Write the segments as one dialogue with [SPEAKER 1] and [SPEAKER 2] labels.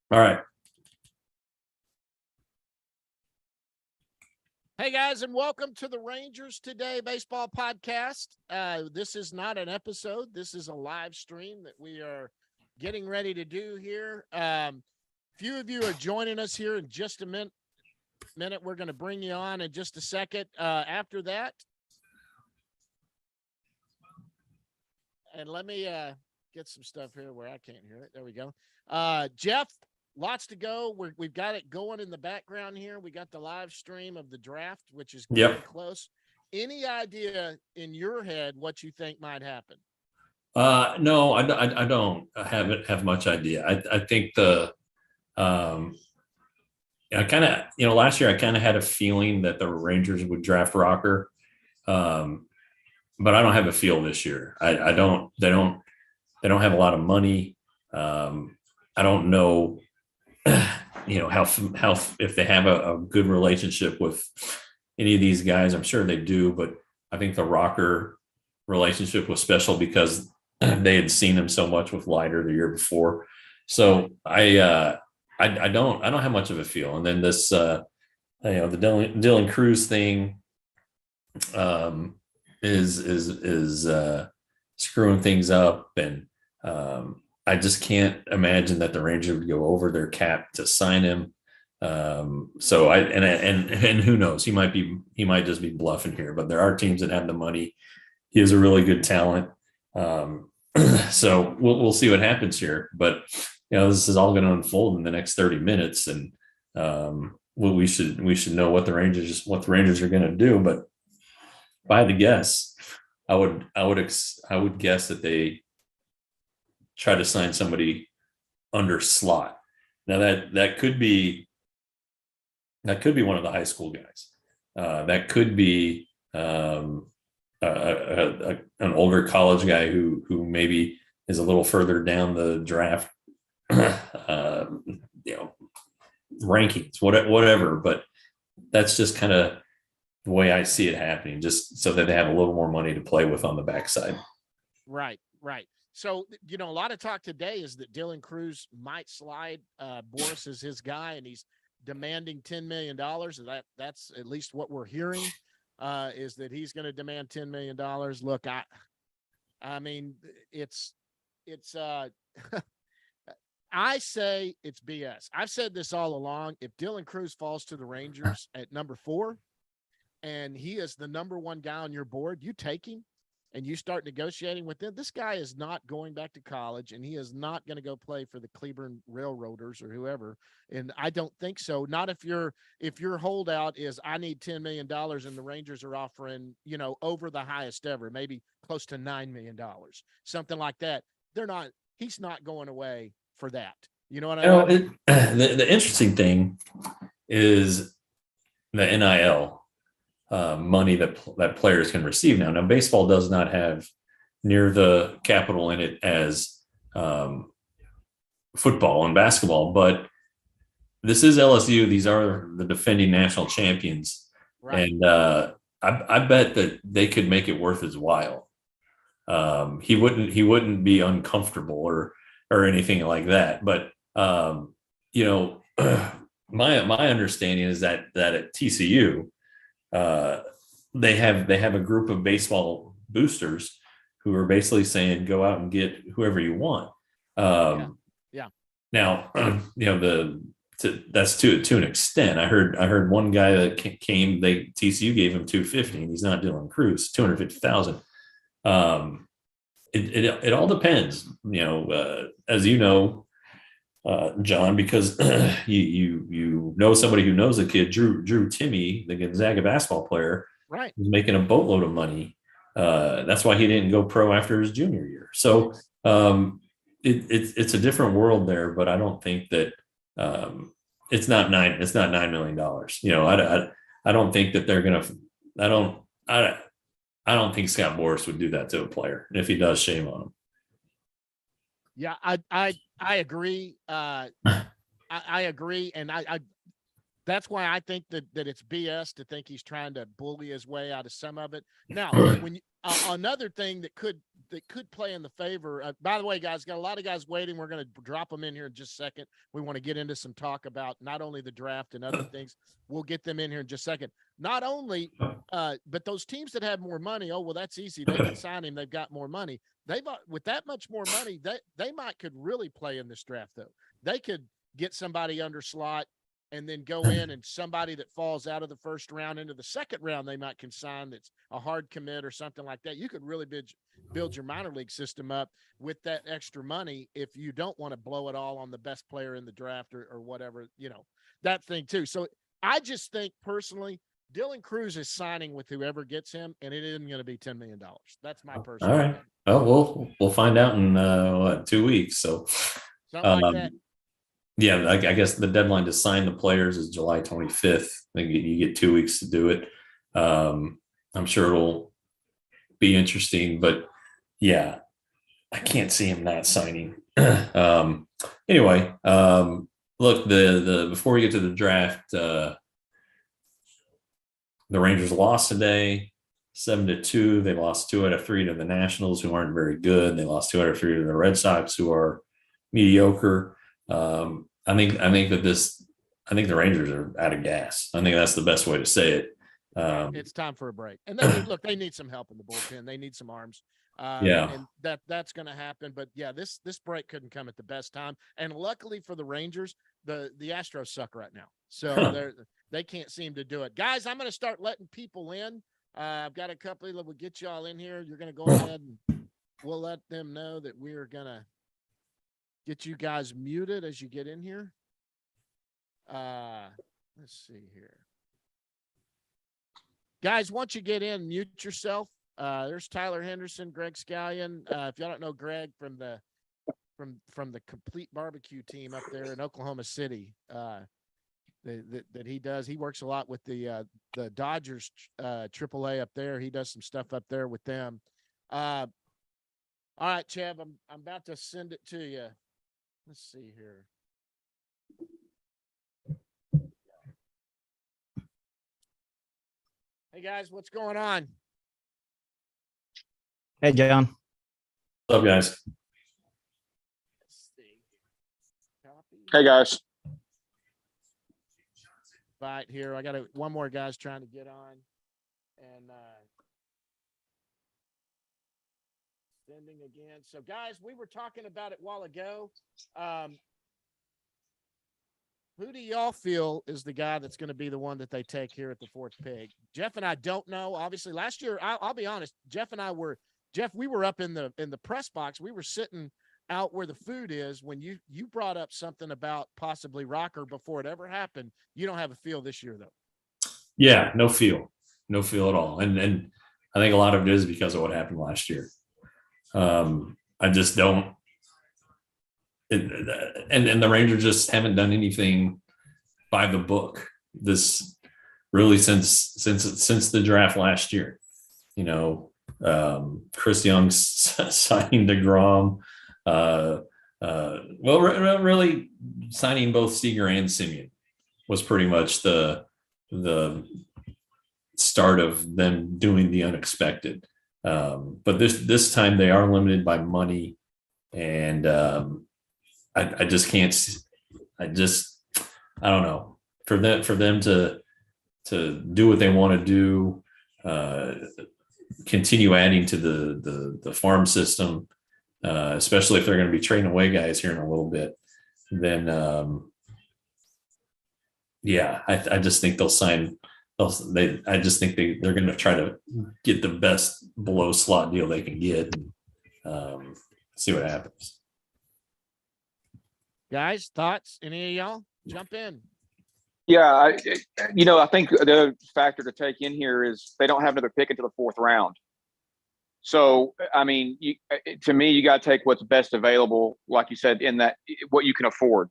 [SPEAKER 1] All right.
[SPEAKER 2] Hey guys, and welcome to the Rangers Today Baseball Podcast. This is not an episode. This is a live stream that we are getting ready to do here. Few of you are joining us here in just a minute. We're going to bring you on in just a second. After that, and let me get some stuff here where I can't hear it. There we go. Jeff, lots to go. We've got it going in the background here. We got the live stream of the draft, which is getting close. Any idea in your head what you think might happen?
[SPEAKER 1] No, I don't have much idea. I think I kind of, last year I kind of had a feeling that the Rangers would draft Rocker. But I don't have a feel this year. They don't have a lot of money. I don't know, how if they have a good relationship with any of these guys. I'm sure they do, but I think the Rocker relationship was special because they had seen him so much with Leiter the year before. So I don't have much of a feel. And then this, the Dylan Cruz thing, is screwing things up, and I just can't imagine that the Rangers would go over their cap to sign him. So and who knows, he might just be bluffing here, but there are teams that have the money. He has a really good talent. So we'll see what happens here, but this is all going to unfold in the next 30 minutes, and we should know what the Rangers are going to do. But if I had to guess, I would guess that they try to sign somebody under slot. Now that could be one of the high school guys. That could be an older college guy who maybe is a little further down the draft rankings, whatever. But that's just kind of the way I see it happening, just so that they have a little more money to play with on the backside.
[SPEAKER 2] Right. So, a lot of talk today is that Dylan Cruz might slide. Boris is his guy, and he's demanding $10 million. That's at least what we're hearing, is that he's going to demand $10 million. Look, I mean, it's I say it's BS. I've said this all along. If Dylan Cruz falls to the Rangers at number 4, and he is the number 1 guy on your board, you take him and you start negotiating with him. This guy is not going back to college, and he is not going to go play for the Cleveland Railroaders or whoever. And I don't think so. Not if your holdout is I need $10 million and the Rangers are offering, over the highest ever, maybe close to $9 million, something like that. He's not going away for that. You know what I mean?
[SPEAKER 1] The interesting thing is the NIL money that players can receive now. Now, baseball does not have near the capital in it as football and basketball, but this is LSU. These are the defending national champions, right. And I bet that they could make it worth his while. He wouldn't be uncomfortable or anything like that. But my understanding is that at TCU, they have a group of baseball boosters who are basically saying, go out and get whoever you want.
[SPEAKER 2] Yeah.
[SPEAKER 1] Now, that's to an extent. I heard one guy that came, TCU gave him $250, and he's not Dylan Cruz, $250,000. It all depends, as you know, John, because you know somebody who knows a kid, Drew Timmy, the Gonzaga basketball player,
[SPEAKER 2] right,
[SPEAKER 1] was making a boatload of money. That's why he didn't go pro after his junior year. So it's a different world there, but I don't think that it's not $9 million. I don't think that they're gonna. I don't think Scott Boras would do that to a player. And if he does, shame on him.
[SPEAKER 2] Yeah, I agree. I agree, and That's why I think that it's BS to think he's trying to bully his way out of some of it. Now, when you, another thing that could play in the favor. By the way, guys, got a lot of guys waiting. We're going to drop them in here in just a second. We want to get into some talk about not only the draft and other things. We'll get them in here in just a second. Not only, but those teams that have more money. Oh well, that's easy. They can sign him. They've got more money. With that much more money, they could really play in this draft though. They could get somebody under slot and then go in, and somebody that falls out of the first round into the second round, they might consign that's a hard commit or something like that. You could really build your minor league system up with that extra money if you don't want to blow it all on the best player in the draft or whatever, that thing too. So I just think personally, Dylan Cruz is signing with whoever gets him, and it isn't going to be $10 million. That's my personal
[SPEAKER 1] All right.
[SPEAKER 2] opinion.
[SPEAKER 1] Oh, we'll find out in 2 weeks. So
[SPEAKER 2] Something like that.
[SPEAKER 1] Yeah, I guess the deadline to sign the players is July 25th. I think you get 2 weeks to do it. I'm sure it'll be interesting, but yeah, I can't see him not signing. Anyway, look, the before we get to the draft, the Rangers lost today, 7-2. They lost 2 out of 3 to the Nationals, who aren't very good. They lost 2 out of 3 to the Red Sox, who are mediocre. I think the Rangers are out of gas. I think that's the best way to say it.
[SPEAKER 2] It's time for a break. And they need some help in the bullpen. They need some arms. And that's going to happen. But yeah, this break couldn't come at the best time. And luckily for the Rangers, the Astros suck right now. So they can't seem to do it. Guys, I'm going to start letting people in. I've got a couple that will get y'all in here. You're going to go ahead and we'll let them know that we're going to get you guys muted as you get in here. Let's see here. Guys, once you get in, mute yourself. There's Tyler Henderson, Greg Scallion. If y'all don't know Greg from the Complete Barbecue team up there in Oklahoma City, that he does. He works a lot with the Dodgers AAA up there. He does some stuff up there with them. All right, Chev, I'm about to send it to you. Let's see here. Hey guys, what's going on?
[SPEAKER 3] Hey, John.
[SPEAKER 1] What's up, guys?
[SPEAKER 2] Let's see. Copy.
[SPEAKER 4] Hey guys.
[SPEAKER 2] Right here. I got one more guy's trying to get on, and sending again. So guys, we were talking about it a while ago. Who do y'all feel is the guy that's going to be the one that they take here at the 4th pick? Jeff and I don't know. Obviously, last year, I'll be honest. Jeff, we were up in the press box. We were sitting out where the food is when you brought up something about possibly Rocker before it ever happened. You don't have a feel this year though.
[SPEAKER 1] Yeah, no feel at all. And I think a lot of it is because of what happened last year. I just don't. And the Rangers just haven't done anything by the book this really since the draft last year. Chris Young signing DeGrom. Really signing both Seager and Simeon was pretty much the start of them doing the unexpected. But this time they are limited by money, and I just can't. I don't know. For them to do what they want to do, continue adding to the farm system, especially if they're going to be trading away guys here in a little bit, then I just think they'll sign. I just think they're going to try to get the best below slot deal they can get, and see what happens.
[SPEAKER 2] Guys, thoughts? Any of y'all? Jump in.
[SPEAKER 4] Yeah, I think the other factor to take in here is they don't have another pick until the 4th round. So, I mean, to me, you got to take what's best available, like you said, in that what you can afford.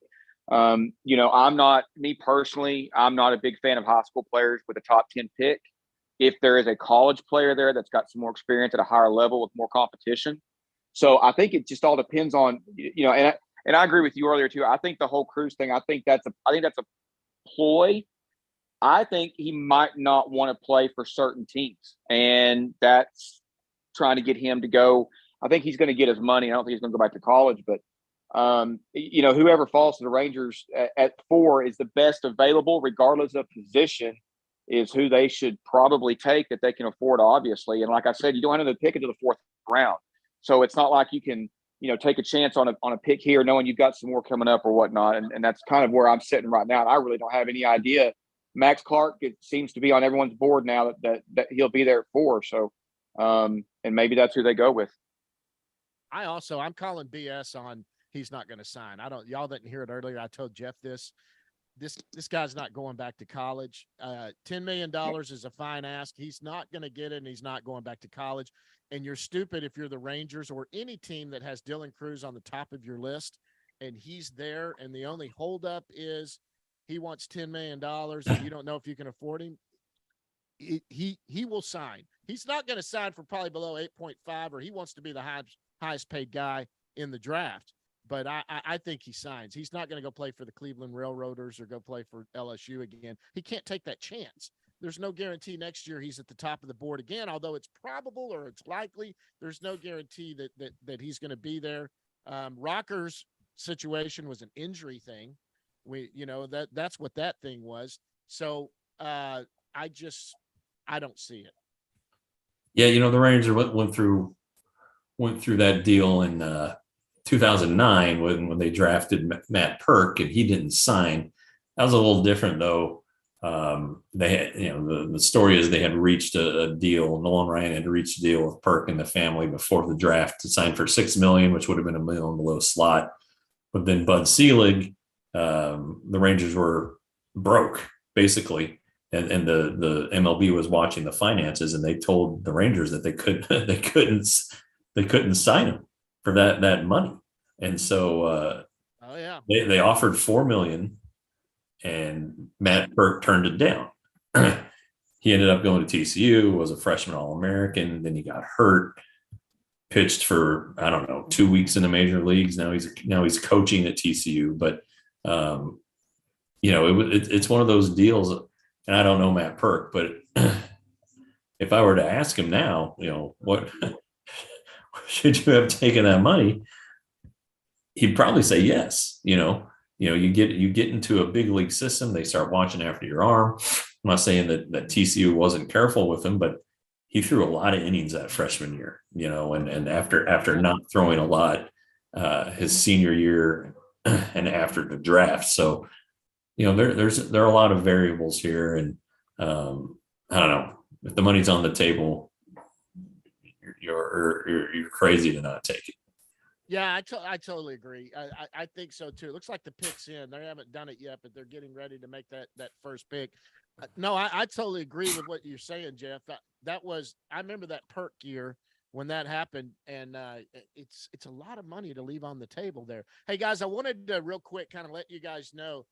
[SPEAKER 4] I'm not a big fan of high school players with a top 10 pick. If there is a college player there that's got some more experience at a higher level with more competition. So I think it just all depends on, and I agree with you earlier too. I think the whole Cruz thing, I think that's a ploy I think he might not want to play for certain teams, and that's trying to get him to go. I think he's going to get his money. I don't think he's going to go back to college, but whoever falls to the Rangers at 4 is the best available, regardless of position, is who they should probably take that they can afford, obviously. And like I said, you don't have to pick into the 4th round, so it's not like you can take a chance on a pick here, knowing you've got some more coming up or whatnot. And that's kind of where I'm sitting right now. And I really don't have any idea. Max Clark, it seems to be on everyone's board now that he'll be there at 4. So, and maybe that's who they go with.
[SPEAKER 2] I'm calling BS on he's not going to sign. Y'all didn't hear it earlier. I told Jeff this guy's not going back to college. $10 million is a fine ask. He's not going to get it, and he's not going back to college. And you're stupid if you're the Rangers or any team that has Dylan Cruz on the top of your list, and he's there, and the only holdup is he wants $10 million, and you don't know if you can afford him. He will sign. He's not going to sign for probably below 8.5, or he wants to be the highest paid guy in the draft. But I think he signs. He's not going to go play for the Cleveland Railroaders or go play for LSU again. He can't take that chance. There's no guarantee next year he's at the top of the board again, although it's probable or it's likely. There's no guarantee that he's going to be there. Rocker's situation was an injury thing. That's what that thing was. So I don't see it.
[SPEAKER 1] Yeah, the Rangers went through that deal in 2009 when they drafted Matt Perk, and he didn't sign. That was a little different, though. They had, the story is they had reached a deal. Nolan Ryan had reached a deal with Perk and the family before the draft to sign for $6 million, which would have been $1 million below slot. But then Bud Selig, the Rangers were broke basically, and the MLB was watching the finances, and they told the Rangers that they couldn't sign him for that money. And so they offered $4 million, and Matt Burke turned it down. He ended up going to TCU, was a freshman All-American, then he got hurt, pitched for 2 weeks in the major leagues. Now he's coaching at TCU, but it's one of those deals, and I don't know Matt Perk, but if I were to ask him now, what should you have taken that money? He'd probably say yes. You get into a big league system, they start watching after your arm. I'm not saying that TCU wasn't careful with him, but he threw a lot of innings that freshman year, and after not throwing a lot his senior year and after the draft. So, there are a lot of variables here, and I don't know, if the money's on the table, you're crazy to not take it.
[SPEAKER 2] Yeah, I totally agree. I think so too. It looks like the pick's in. They haven't done it yet, but they're getting ready to make that first pick. No, I totally agree with what you're saying, Jeff. I remember that Perk year when that happened, and it's a lot of money to leave on the table there. Hey guys, I wanted to real quick kind of let you guys know,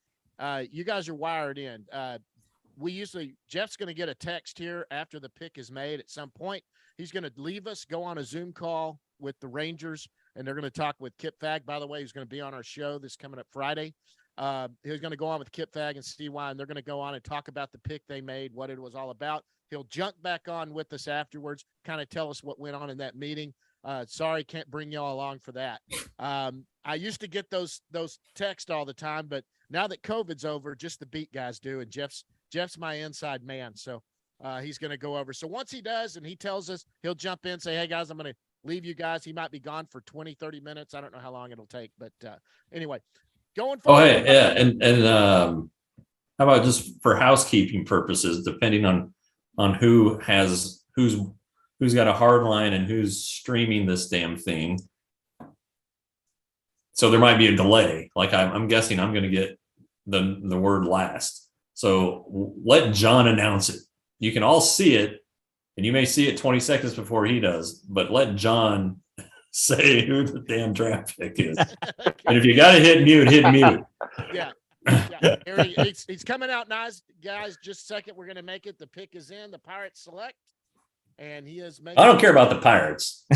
[SPEAKER 2] you guys are wired in. Jeff's going to get a text here after the pick is made at some point. He's going to leave us, go on a Zoom call with the Rangers, and they're going to talk with Kip Fag. By the way, he's going to be on our show this coming up Friday. He's going to go on with Kip Fag and Steve Y, and they're going to go on and talk about the pick they made, what it was all about. He'll jump back on with us afterwards, kind of tell us what went on in that meeting. Sorry, can't bring y'all along for that. I used to get those texts all the time, but now that COVID's over, just the beat guys do, and Jeff's my inside man, so he's going to go over. So once he does and he tells us, he'll jump in, say, hey, guys, I'm going to leave you guys. He might be gone for 20, 30 minutes. I don't know how long it'll take, but anyway, going forward.
[SPEAKER 1] Oh, hey, yeah. And how about just for housekeeping purposes, depending on who's got a hard line and who's streaming this damn thing. So there might be a delay. Like I'm guessing I'm going to get the word last. So let John announce it. You can all see it, and you may see it 20 seconds before he does, but let John say who the damn draft pick is. And if you got to hit mute, hit mute.
[SPEAKER 2] Yeah. He's coming out nice, guys. Just a second. We're going to make it. The pick is in. The Pirates select. And he is making.
[SPEAKER 1] I don't care about the Pirates.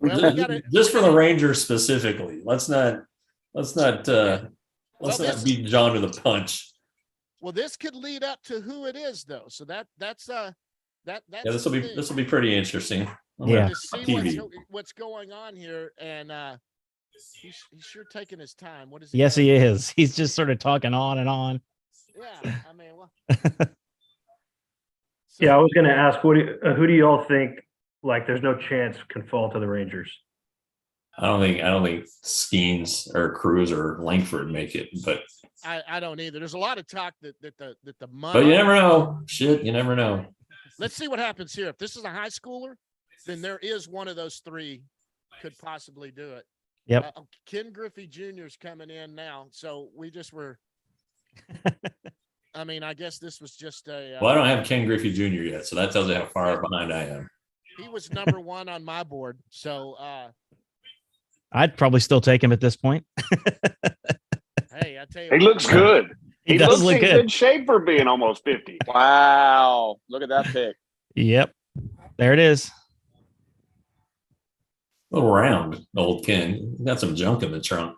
[SPEAKER 2] Well,
[SPEAKER 1] just for the Rangers specifically. Let's not beat John to the punch.
[SPEAKER 2] Well, this could lead up to who it is, though. So that's
[SPEAKER 1] Yeah,
[SPEAKER 2] the thing.
[SPEAKER 1] this will be pretty interesting.
[SPEAKER 3] Yeah.
[SPEAKER 2] To see
[SPEAKER 1] TV.
[SPEAKER 2] what's going on here, and he's sure taking his time. What is
[SPEAKER 3] Yes,
[SPEAKER 2] got?
[SPEAKER 3] he is. He's just sort of talking on and on.
[SPEAKER 2] Yeah, I mean, well.
[SPEAKER 5] Yeah, I was going to ask, who do you all think, like, there's no chance can fall to the Rangers?
[SPEAKER 1] I don't think Skeens or Cruz or Langford make it, but
[SPEAKER 2] I don't either. There's a lot of talk that the money.
[SPEAKER 1] but you never know. Shit, you never know.
[SPEAKER 2] Let's see what happens here. If this is a high schooler, then there is one of those three could possibly do it.
[SPEAKER 3] Yep.
[SPEAKER 2] Ken Griffey Jr. is coming in now, so we just were. I mean, I guess this was just a.
[SPEAKER 1] Well, I don't have Ken Griffey Jr. yet, so that tells you how far behind I am.
[SPEAKER 2] He was number 1 on my board, so.
[SPEAKER 3] I'd probably still take him at this point.
[SPEAKER 2] Hey, I tell you,
[SPEAKER 6] He looks good.
[SPEAKER 3] He
[SPEAKER 6] looks
[SPEAKER 3] does look
[SPEAKER 6] in
[SPEAKER 3] good.
[SPEAKER 6] good shape for being almost 50.
[SPEAKER 4] Wow. Look at that pick.
[SPEAKER 3] Yep. There it is.
[SPEAKER 1] A little round, old Ken. Got some junk in the trunk.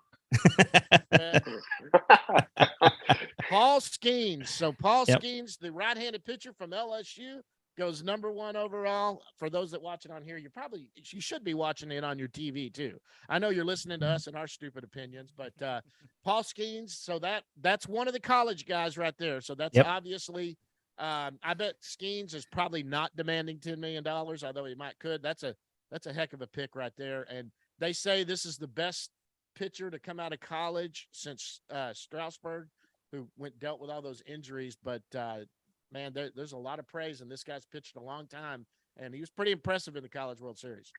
[SPEAKER 2] Paul Skeens. So Paul
[SPEAKER 3] Yep.
[SPEAKER 2] Skeens, the right-handed pitcher from LSU, goes number 1 overall. For those that watch it on here, you should be watching it on your TV too. I know you're listening to us and our stupid opinions, but Paul Skeens. So that's one of the college guys right there. So that's
[SPEAKER 3] Yep.
[SPEAKER 2] obviously. I bet Skeens is probably not demanding $10 million, although he could. That's a heck of a pick right there. And they say this is the best pitcher to come out of college since Strasburg, who dealt with all those injuries. But man, there's a lot of praise, and this guy's pitched a long time, and he was pretty impressive in the College World Series.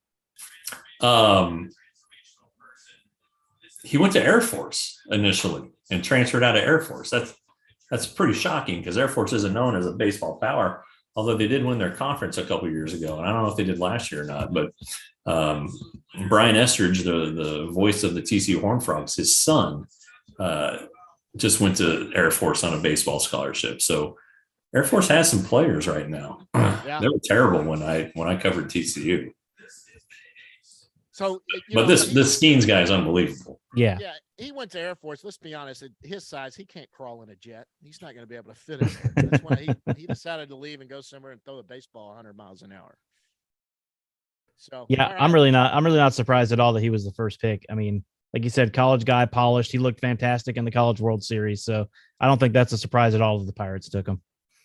[SPEAKER 1] He went to Air Force initially and transferred out of Air Force. That's pretty shocking because Air Force isn't known as a baseball power, although they did win their conference a couple years ago. And I don't know if they did last year or not, but Brian Estridge, the voice of the TCU Horned Frogs, his son just went to Air Force on a baseball scholarship. So Air Force has some players right now.
[SPEAKER 2] Yeah.
[SPEAKER 1] They were terrible when I covered TCU.
[SPEAKER 2] So,
[SPEAKER 1] But this Skeens guy is unbelievable.
[SPEAKER 3] Yeah.
[SPEAKER 2] Yeah, he went to Air Force. Let's be honest, at his size, he can't crawl in a jet. He's not going to be able to fit in there. That's why he decided to leave and go somewhere and throw the baseball 100 miles an hour. So
[SPEAKER 3] Yeah,
[SPEAKER 2] all right.
[SPEAKER 3] I'm really not surprised at all that he was the first pick. I mean, like you said, college guy, polished. He looked fantastic in the College World Series. So I don't think that's a surprise at all that the Pirates took him.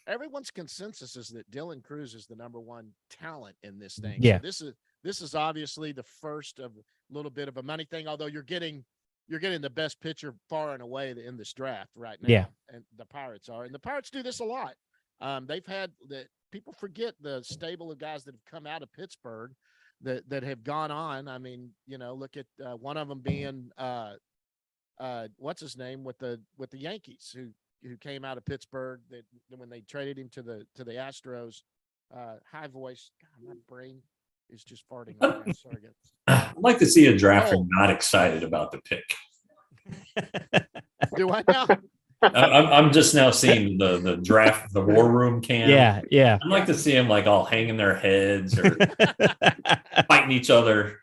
[SPEAKER 2] Everyone's consensus is that Dylan Cruz is the number 1 talent in this thing.
[SPEAKER 3] Yeah.
[SPEAKER 2] So this is obviously the first of a little bit of a money thing, although you're getting the best pitcher far and away in this draft right now.
[SPEAKER 3] Yeah.
[SPEAKER 2] And the Pirates are. And the Pirates do this a lot. They've had people forget the stable of guys that have come out of Pittsburgh that have gone on. I mean, look at one of them being what's his name with the Yankees who came out of Pittsburgh that when they traded him to the Astros. High voice. God, my brain is just farting. Sorry, guys.
[SPEAKER 1] I'd like to see a drafter not excited about the pick.
[SPEAKER 2] Do I now?
[SPEAKER 1] I'm just now seeing the draft, the war room cam.
[SPEAKER 3] Yeah.
[SPEAKER 1] I'd like to see them like all hanging their heads or fighting each other.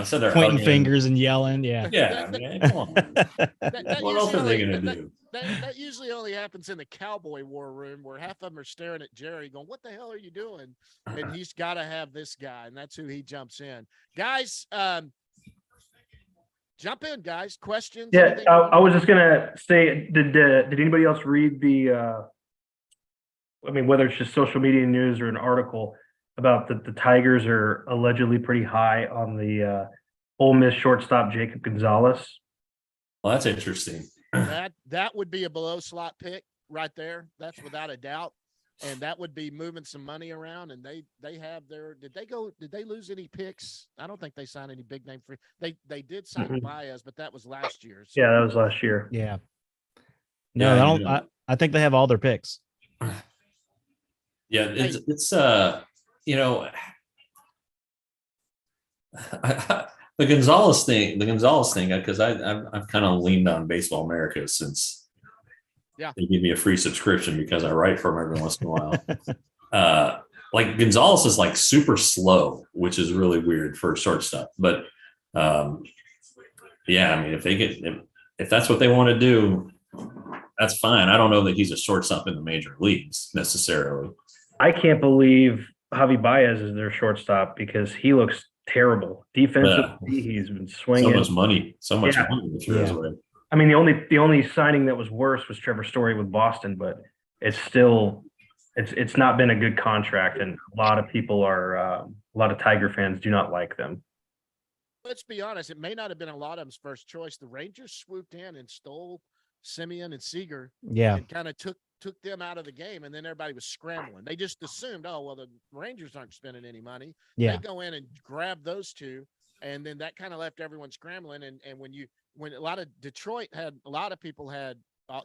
[SPEAKER 1] So they're
[SPEAKER 3] Pointing
[SPEAKER 1] hugging.
[SPEAKER 3] fingers and yelling. Yeah.
[SPEAKER 1] Yeah, man, come on. What else are they gonna do?
[SPEAKER 2] That usually only happens in the cowboy war room where half of them are staring at Jerry going, "What the hell are you doing?" And he's got to have this guy, and that's who he jumps in. Guys, jump in, guys. Questions?
[SPEAKER 5] Yeah, I was just gonna say, did anybody else read the? I mean, whether it's just social media news or an article about the Tigers are allegedly pretty high on the Ole Miss shortstop Jacob Gonzalez.
[SPEAKER 1] Well, that's interesting.
[SPEAKER 2] That would be a below slot pick right there. That's without a doubt. And that would be moving some money around. And they have did they lose any picks? I don't think they signed any big name free. They did sign Baez, but that was last year. So.
[SPEAKER 5] Yeah, that was last year.
[SPEAKER 3] Yeah. No,
[SPEAKER 1] Yeah,
[SPEAKER 3] I don't. I think they have all their picks.
[SPEAKER 1] Yeah, it's the Gonzalez thing, because I've kind of leaned on Baseball America since they give me a free subscription because I write for them every once in a while. Like Gonzalez is like super slow, which is really weird for a shortstop. But yeah, I mean, if that's what they want to do, that's fine. I don't know that he's a shortstop in the major leagues necessarily.
[SPEAKER 5] I can't believe Javi Baez is their shortstop because he looks terrible. Defensively, he's been swinging.
[SPEAKER 1] So much
[SPEAKER 5] Yeah.
[SPEAKER 1] money through his way.
[SPEAKER 5] I mean, the only signing that was worse was Trevor Story with Boston, but it's still it's not been a good contract, and a lot of people are a lot of Tiger fans do not like them.
[SPEAKER 2] Let's be honest, it may not have been a lot of them's first choice. The Rangers swooped in and stole Simeon and Seager
[SPEAKER 3] Yeah.
[SPEAKER 2] and kind of took them out of the game, and then everybody was scrambling. They just assumed, oh, well, the Rangers aren't spending any money.
[SPEAKER 3] Yeah.
[SPEAKER 2] They go in and grab those two, and then that kind of left everyone scrambling. And when a lot of Detroit had a lot of people had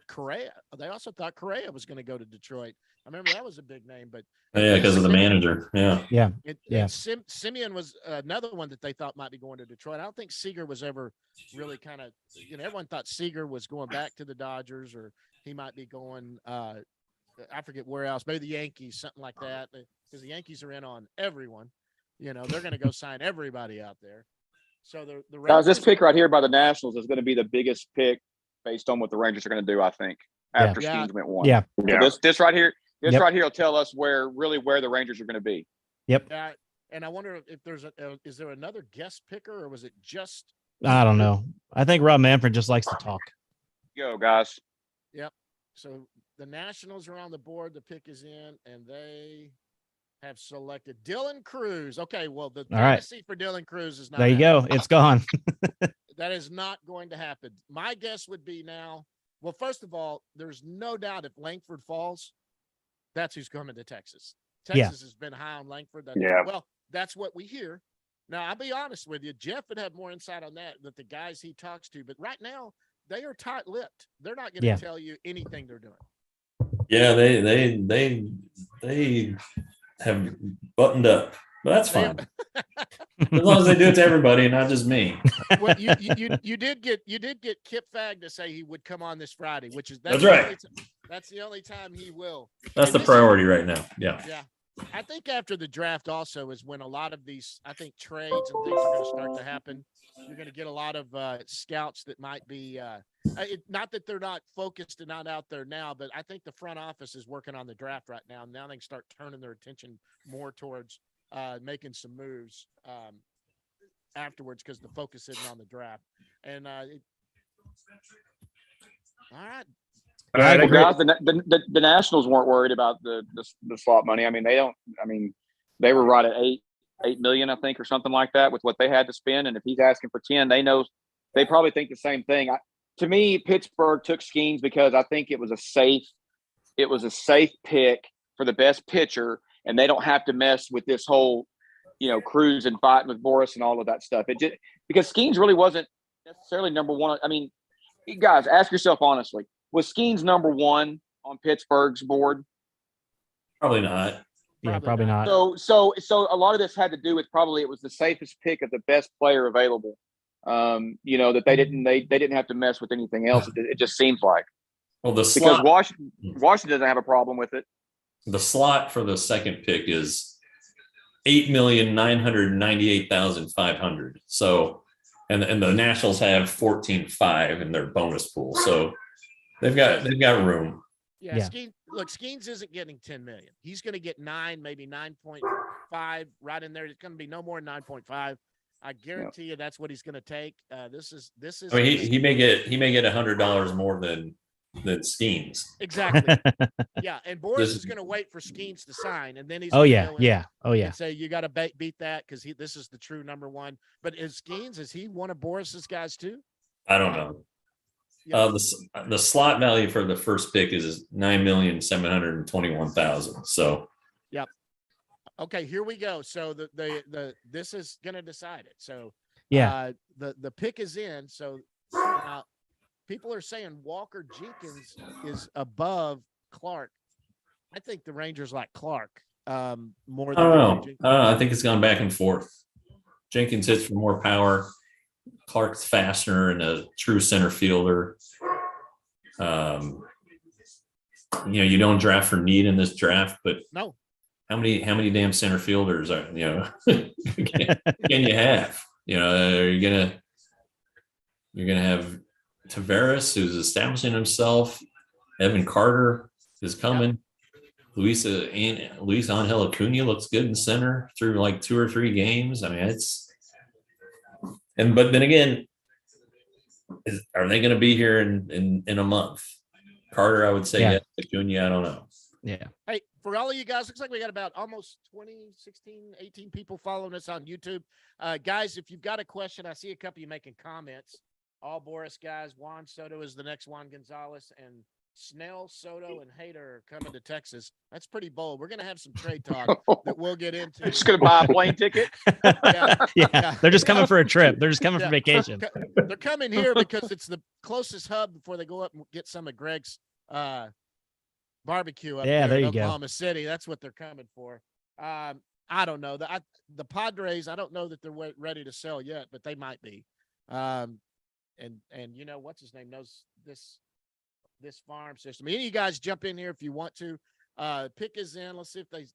[SPEAKER 2] Correa, they also thought Correa was going to go to Detroit. I remember that was a big name, but
[SPEAKER 1] Yeah, because of the manager. Yeah.
[SPEAKER 2] Simeon was another one that they thought might be going to Detroit. I don't think Seager was ever really kind of, everyone thought Seager was going back to the Dodgers, or he might be going, I forget where else, maybe the Yankees, something like that, because the Yankees are in on everyone. They're going to go sign everybody out there. So the
[SPEAKER 4] Guys, this pick right here by the Nationals is going to be the biggest pick based on what the Rangers are going to do, I think, after Skeens went one.
[SPEAKER 3] Yeah.
[SPEAKER 4] So this right here, right here will tell us where the Rangers are going to be.
[SPEAKER 3] Yep.
[SPEAKER 2] And I wonder if is there another guest picker, or was it just?
[SPEAKER 3] I don't know. I think Rob Manfred just likes to talk.
[SPEAKER 4] Go, guys.
[SPEAKER 2] Yep. So the Nationals are on the board. The pick is in, and they have selected Dylan Cruz. Okay, well, the fantasy for Dylan Cruz is not.
[SPEAKER 3] There you go. It's gone.
[SPEAKER 2] That is not going to happen. My guess would be now. Well, first of all, there's no doubt if Langford falls, that's who's coming to Texas. Texas has been high on Langford. Well, that's what we hear. Now, I'll be honest with you. Jeff would have more insight on that the guys he talks to. But right now, they are tight-lipped. They're not going to tell you anything they're doing.
[SPEAKER 1] Yeah, they have buttoned up, but that's fine. As long as they do it to everybody and not just me.
[SPEAKER 2] Well, you did get Kip Fagg to say he would come on this Friday, which is
[SPEAKER 1] that's right.
[SPEAKER 2] That's the only time he will.
[SPEAKER 1] That's the priority right now. Yeah.
[SPEAKER 2] Yeah. I think after the draft also is when a lot of these, I think, trades and things are going to start to happen. You're going to get a lot of scouts that might be not that they're not focused and not out there now, but I think the front office is working on the draft right now. Now they can start turning their attention more towards making some moves afterwards, because the focus isn't on the draft. And all right.
[SPEAKER 4] Well, guys, the Nationals weren't worried about the slot money. I mean, they were right at $8 million, I think, or something like that, with what they had to spend. And if he's asking for 10, they probably think the same thing. To me, Pittsburgh took Skeens because I think it was a safe pick for the best pitcher, and they don't have to mess with this whole, Cruz and fighting with Boris and all of that stuff. It just because Skeens really wasn't necessarily number one. I mean, guys, ask yourself honestly. Was Skeens number one on Pittsburgh's board?
[SPEAKER 1] Probably not.
[SPEAKER 3] Yeah, probably not.
[SPEAKER 4] So a lot of this had to do with probably it was the safest pick of the best player available. That they didn't have to mess with anything else. It just seems like. Well, because Washington doesn't have a problem with it.
[SPEAKER 1] The slot for the second pick is $8,998,500. So, and the Nationals have 14.5 in their bonus pool. So. They've got room.
[SPEAKER 2] Yeah. Skeens isn't getting 10 million. He's going to get 9, maybe 9.5 right in there. It's going to be no more than 9.5. I guarantee you that's what he's going to take. This is. I
[SPEAKER 1] mean, he may get $100 more than Skeens.
[SPEAKER 2] Exactly. Yeah, and Boris is going to wait for Skeens to sign, and then he's.
[SPEAKER 3] And
[SPEAKER 2] say you got to beat that because this is the true number one. But is he one of Boris's guys too?
[SPEAKER 1] I don't know. The slot value for the first pick is $9,721,000. So,
[SPEAKER 2] yep. Okay, here we go. So this is going to decide it. So, the pick is in. So, people are saying Walker Jenkins is above Clark. I think the Rangers like Clark more than.
[SPEAKER 1] I don't know. I think it's gone back and forth. Jenkins hits for more power. Clark's faster and a true center fielder. You don't draft for need in this draft, but
[SPEAKER 2] no.
[SPEAKER 1] How many damn center fielders are can you have? You're gonna have Tavares, who's establishing himself. Evan Carter is coming. Luis Angel Acuna looks good in center through like 2 or 3 games. I mean, but then again, are they going to be here in a month? Carter, I would say yes. Acuna, I don't know.
[SPEAKER 3] Yeah.
[SPEAKER 2] Hey, for all of you guys, looks like we got about almost 20, 16, 18 people following us on YouTube. Guys, if you've got a question, I see a couple of you making comments. All Boris guys, Juan Soto is the next Juan Gonzalez, and Snell, Soto, and Hader are coming to Texas. That's pretty bold. We're going to have some trade talk that we'll get into.
[SPEAKER 4] Just going to buy a plane ticket.
[SPEAKER 3] Yeah. They're just coming for a trip. They're just coming for vacation.
[SPEAKER 2] They're coming here because it's the closest hub before they go up and get some of Greg's barbecue up there in Oklahoma City. That's what they're coming for. I don't know. The Padres, I don't know that they're ready to sell yet, but they might be. And you know, what's his name knows this farm system. Any of you guys jump in here if you want to. Pick is in. Let's see if they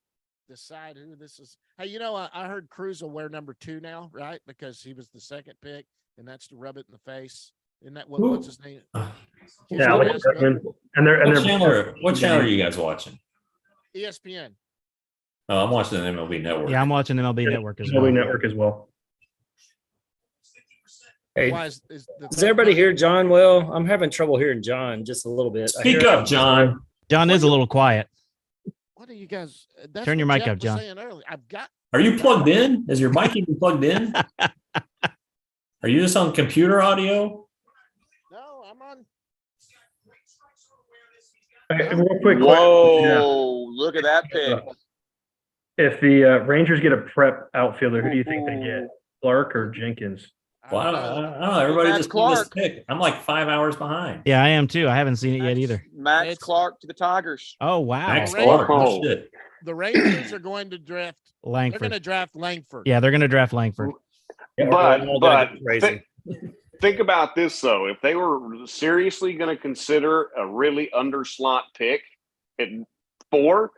[SPEAKER 2] decide who this is. Hey, you know, I heard Cruz will wear number 2 now, right? Because he was the second pick, and that's to rub it in the face. Isn't that what's his name?
[SPEAKER 5] Yeah,
[SPEAKER 1] What channel are you guys watching?
[SPEAKER 2] ESPN.
[SPEAKER 1] Oh, I'm watching the MLB Network.
[SPEAKER 3] Yeah, I'm watching the MLB Network as well.
[SPEAKER 5] MLB Network as well.
[SPEAKER 7] Hey,
[SPEAKER 2] Why
[SPEAKER 7] is everybody hear John well? I'm having trouble hearing John just a little bit.
[SPEAKER 1] Speak up, John.
[SPEAKER 3] John is a little quiet.
[SPEAKER 2] What are you guys? That's
[SPEAKER 3] Turn your
[SPEAKER 2] what
[SPEAKER 3] mic
[SPEAKER 2] Jeff
[SPEAKER 3] up,
[SPEAKER 2] was
[SPEAKER 3] John.
[SPEAKER 2] saying earlier.
[SPEAKER 1] Are you plugged in? Is your mic even plugged in? Are you just on computer audio?
[SPEAKER 2] No, I'm on.
[SPEAKER 5] Real quick.
[SPEAKER 4] Whoa, look at that pick.
[SPEAKER 5] If the Rangers get a prep outfielder, who do you think they get? Clark or Jenkins?
[SPEAKER 1] Well, I don't know. Everybody
[SPEAKER 4] Max
[SPEAKER 1] just
[SPEAKER 4] Clark.
[SPEAKER 1] pick. I'm like 5 hours behind.
[SPEAKER 3] Yeah, I am too. I haven't seen it yet either.
[SPEAKER 4] Max Clark to the Tigers.
[SPEAKER 3] Oh, wow.
[SPEAKER 1] Max
[SPEAKER 2] Right.
[SPEAKER 1] Clark.
[SPEAKER 6] Oh.
[SPEAKER 1] No shit.
[SPEAKER 2] The Rangers are going to draft. They're going
[SPEAKER 3] Langford.
[SPEAKER 2] to draft Langford.
[SPEAKER 3] Yeah, they're going to draft Langford.
[SPEAKER 6] But think about this though. If they were seriously going to consider a really underslot pick at 4,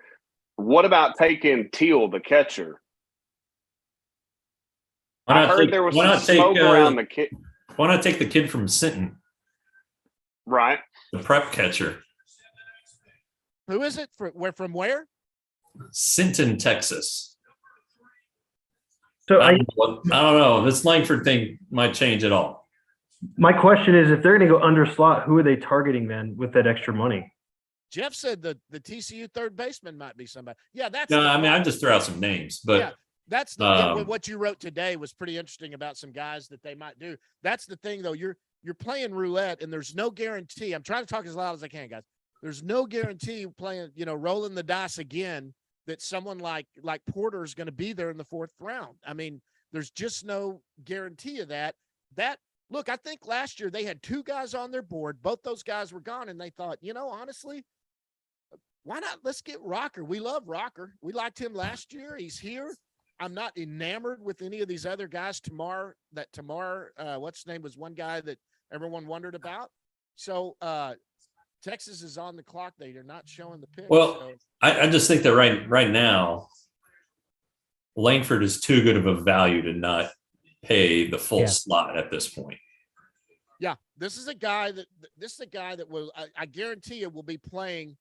[SPEAKER 6] what about taking Teal, the catcher? I heard there was some smoke around the kid.
[SPEAKER 1] Why not take the kid from Sinton,
[SPEAKER 6] Right.
[SPEAKER 1] the prep catcher?
[SPEAKER 2] Who is it? From where?
[SPEAKER 1] Sinton, Texas.
[SPEAKER 5] So
[SPEAKER 1] I don't know. This Langford thing might change it all.
[SPEAKER 5] my question is, if they're going to go under slot, who are they targeting then with that extra money?
[SPEAKER 2] Jeff said the TCU third baseman might be somebody. Yeah, that's.
[SPEAKER 1] No, I mean, I just threw out some names, but
[SPEAKER 2] Yeah, that's what you wrote today was pretty interesting about some guys that they might do. That's the thing, though. You're playing roulette, and there's no guarantee. I'm trying to talk as loud as I can, guys. There's no guarantee playing, rolling the dice again that someone like Porter is going to be there in the 4th round. I mean, there's just no guarantee of that. Look, I think last year they had 2 guys on their board. Both those guys were gone, and they thought, honestly, why not? Let's get Rocker. We love Rocker. We liked him last year. He's here. I'm not enamored with any of these other guys. Tamar, what's his name, was one guy that everyone wondered about. So Texas is on the clock. They are not showing the pick.
[SPEAKER 1] Well,
[SPEAKER 2] so.
[SPEAKER 1] I just think that right now, Langford is too good of a value to not pay the full slot at this point.
[SPEAKER 2] Yeah, this is a guy that will. I guarantee you will be playing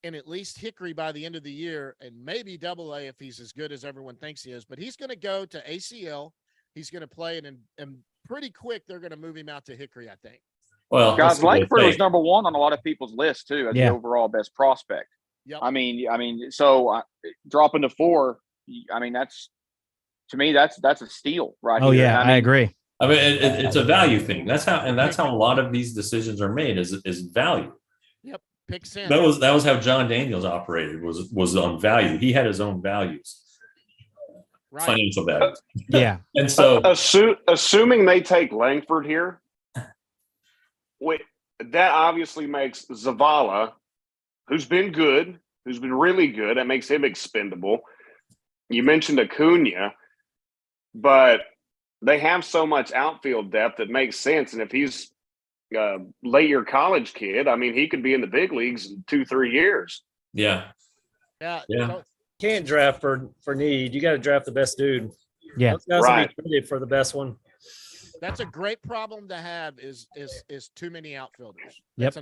[SPEAKER 2] in at least Hickory by the end of the year, and maybe Double-A if he's as good as everyone thinks he is. But he's going to go to ACL. He's going to play, and pretty quick they're going to move him out to Hickory, I think.
[SPEAKER 4] Well, guys, Langford was number 1 on a lot of people's list too as the overall best prospect.
[SPEAKER 2] Yep.
[SPEAKER 4] I mean, so dropping to 4. I mean, that's a steal, right?
[SPEAKER 3] Oh
[SPEAKER 4] here.
[SPEAKER 3] yeah, I agree.
[SPEAKER 1] I mean, it's a value thing. That's how a lot of these decisions are made. Is value.
[SPEAKER 2] Yep. Pick Sam.
[SPEAKER 1] That was how John Daniels operated. Was on value. He had his own values. Right. Financial values.
[SPEAKER 3] Yeah.
[SPEAKER 1] And so,
[SPEAKER 6] assuming they take Langford here, that obviously makes Zavala, who's been really good. That makes him expendable. You mentioned Acuna, but they have so much outfield depth that makes sense. And if he's a late-year college kid, I mean, he could be in the big leagues in 2-3 years.
[SPEAKER 1] Yeah.
[SPEAKER 2] So,
[SPEAKER 7] Can't draft for need. You got to draft the best dude.
[SPEAKER 3] Yeah.
[SPEAKER 7] Those guys will be traded for the best one.
[SPEAKER 2] That's a great problem to have. Is too many outfilders.
[SPEAKER 3] Yep.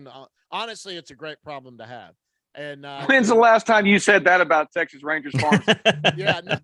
[SPEAKER 2] Honestly, it's a great problem to have. And
[SPEAKER 4] When's the last time you said that about Texas Rangers farm?
[SPEAKER 2] yeah, no.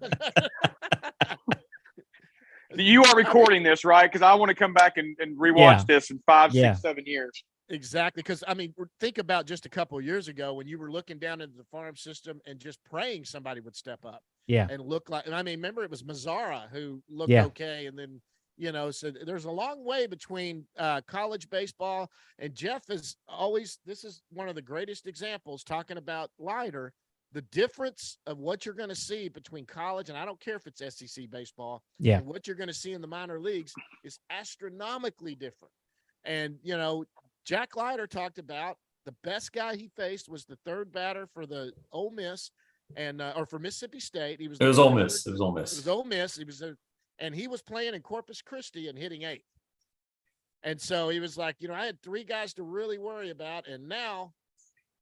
[SPEAKER 4] You are recording this, right? Because I want to come back and rewatch
[SPEAKER 3] Yeah.
[SPEAKER 4] this in 5,
[SPEAKER 3] Yeah.
[SPEAKER 4] 6, 7 years.
[SPEAKER 2] Exactly. Because, I mean, think about just a couple of years ago when you were looking down into the farm system and just praying somebody would step up
[SPEAKER 3] Yeah.
[SPEAKER 2] and look like, and I mean, remember it was Mazzara who looked
[SPEAKER 3] Yeah.
[SPEAKER 2] okay. And then, you know, so there's a long way between college baseball, and Jeff is always, this is one of the greatest examples talking about Leiter, the difference of what you're going to see between college, and I don't care if it's SEC baseball,
[SPEAKER 3] Yeah.
[SPEAKER 2] and what you're going to see in the minor leagues is astronomically different. And, you know, Jack Leiter talked about the best guy he faced was the third batter for the Ole Miss and or for Mississippi State. It was
[SPEAKER 1] Ole Miss. It was Ole Miss.
[SPEAKER 2] It was Ole Miss. And he was playing in Corpus Christi and hitting 8th. And so he was like, you know, I had 3 guys to really worry about, and now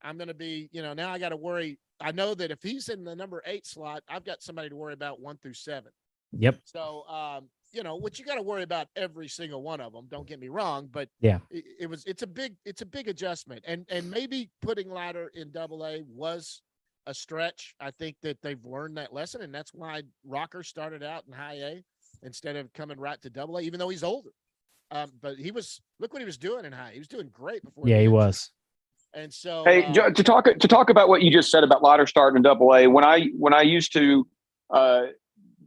[SPEAKER 2] I'm going to be, you know, now I got to worry. I know that if he's in the number 8 slot, I've got somebody to worry about 1 through 7.
[SPEAKER 3] Yep.
[SPEAKER 2] So, you know, what you got to worry about every single one of them. Don't get me wrong, but
[SPEAKER 3] Yeah.
[SPEAKER 2] it's a big adjustment, and maybe putting Leiter in AA was a stretch. I think that they've learned that lesson, and that's why Rocker started out in High A instead of coming right to AA, even though he's older. But look what he was doing in High. He was doing great before.
[SPEAKER 3] Yeah, he was.
[SPEAKER 2] And so,
[SPEAKER 4] Hey, to talk about what you just said about Leiter starting in AA. When I used to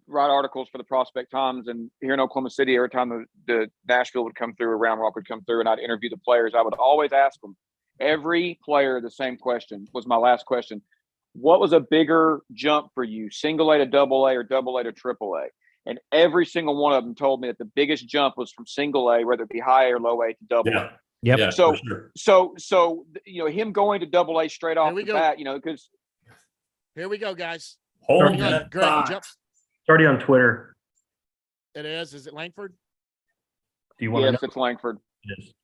[SPEAKER 4] write articles for the Prospect Times, and here in Oklahoma City, every time the Nashville would come through or Round Rock would come through, and I'd interview the players, I would always ask them, every player, the same question was my last question: what was a bigger jump for you, single A to AA or AA to AAA? And every single one of them told me that the biggest jump was from single A, whether it be high A or low A, to AA.
[SPEAKER 1] Yeah.
[SPEAKER 3] Yep.
[SPEAKER 1] Yeah,
[SPEAKER 4] So,
[SPEAKER 1] for sure.
[SPEAKER 4] so you know, him going to AA straight off the bat, you know, because
[SPEAKER 2] here we go, guys.
[SPEAKER 1] Hold
[SPEAKER 2] Greg,
[SPEAKER 1] that
[SPEAKER 2] Greg,
[SPEAKER 1] thought.
[SPEAKER 2] jump.
[SPEAKER 5] It's already on Twitter.
[SPEAKER 2] It is. Is it Langford?
[SPEAKER 5] Do you want to
[SPEAKER 4] yes, it's Langford.
[SPEAKER 5] know? It is.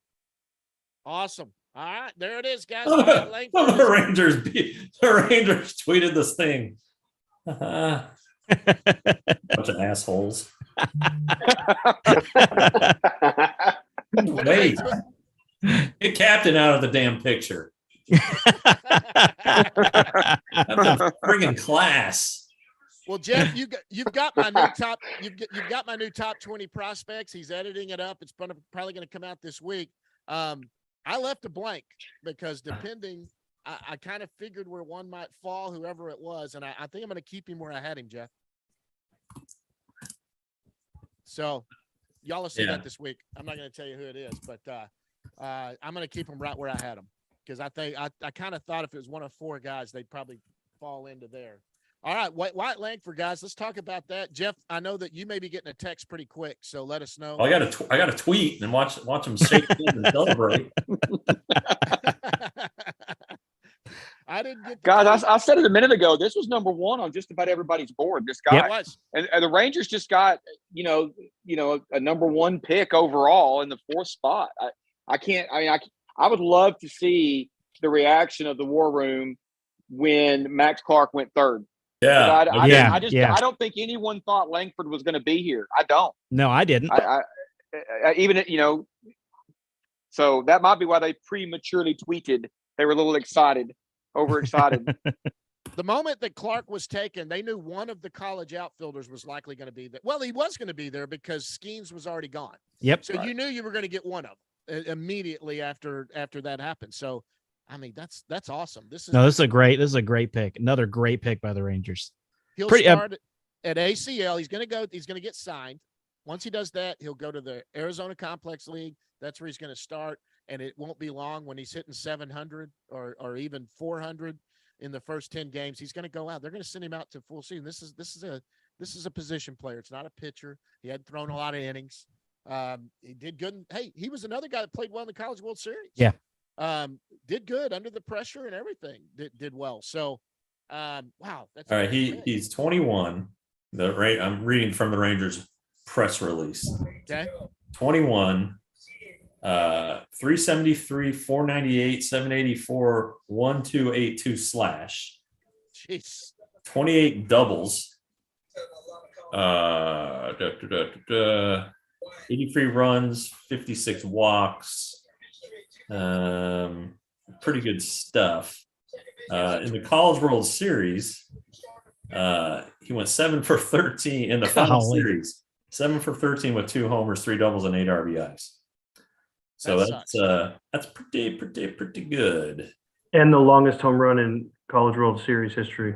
[SPEAKER 2] Awesome. All right, there it is, guys.
[SPEAKER 1] The
[SPEAKER 2] Langford
[SPEAKER 1] Rangers tweeted this thing. Bunch of assholes. Wait. Get Captain out of the damn picture. That's a friggin' class.
[SPEAKER 2] Well, Jeff, you've got my new top. You've got my new top 20 prospects. He's editing it up. It's probably going to come out this week. I left a blank because depending, I kind of figured where one might fall, whoever it was, and I think I'm going to keep him where I had him, Jeff. So, y'all will see that this week. I'm not going to tell you who it is, but I'm going to keep him right where I had him because I think I kind of thought if it was one of 4 guys, they'd probably fall into there. All right, White Langford, guys, let's talk about that. Jeff, I know that you may be getting a text pretty quick, so let us know.
[SPEAKER 1] Well, I got to tweet and watch them shake hands and celebrate.
[SPEAKER 2] I didn't get
[SPEAKER 4] guys. I said it a minute ago. This was number 1 on just about everybody's board. This guy,
[SPEAKER 2] It was.
[SPEAKER 4] and the Rangers just got you know a number 1 pick overall in the 4th spot. I would love to see the reaction of the War Room when Max Clark went 3rd.
[SPEAKER 1] Yeah.
[SPEAKER 4] I don't think anyone thought Langford was going to be here. I don't.
[SPEAKER 3] No, I didn't.
[SPEAKER 4] I even, you know, so that might be why they prematurely tweeted. They were a little overexcited.
[SPEAKER 2] The moment that Clark was taken, they knew one of the college outfielders was likely going to be there. Well, he was going to be there because Skeens was already gone.
[SPEAKER 3] Yep.
[SPEAKER 2] So you knew you were going to get one of them immediately after that happened. So, I mean, that's awesome. This is a
[SPEAKER 3] great pick. Another great pick by the Rangers.
[SPEAKER 2] He'll start at ACL. He's going to get signed. Once he does that, he'll go to the Arizona Complex League. That's where he's going to start. And it won't be long when he's hitting 700 or even 400 in the first 10 games. He's going to go out. They're going to send him out to full season. This is a position player. It's not a pitcher. He hadn't thrown a lot of innings. He did good. Hey, he was another guy that played well in the College World Series.
[SPEAKER 3] Yeah.
[SPEAKER 2] Did good under the pressure and everything. Did well. So, wow. That's
[SPEAKER 1] all right. He's 21. I'm reading from the Rangers press release.
[SPEAKER 2] Okay.
[SPEAKER 1] 21. 373, 498, 784, 1282 slash.
[SPEAKER 2] Jeez.
[SPEAKER 1] 28 doubles. 83 runs, 56 walks. Pretty good stuff. In the College World Series, he went 7 for 13 in the final
[SPEAKER 3] Golly.
[SPEAKER 1] series. 7 for 13 with 2 homers, 3 doubles, and 8 RBIs. So that's pretty good.
[SPEAKER 5] And the longest home run in College World Series history.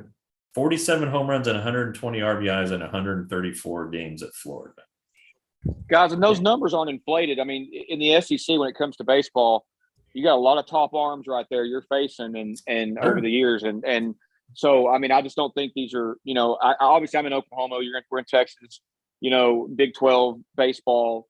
[SPEAKER 1] 47 home runs and 120 RBIs in 134 games at Florida.
[SPEAKER 4] Guys, and those numbers aren't inflated. I mean, in the SEC, when it comes to baseball, you got a lot of top arms right there you're facing, and
[SPEAKER 1] Sure.
[SPEAKER 4] over the years, and so I mean, I just don't think these are, obviously I'm in Oklahoma, we're in Texas, Big 12 baseball.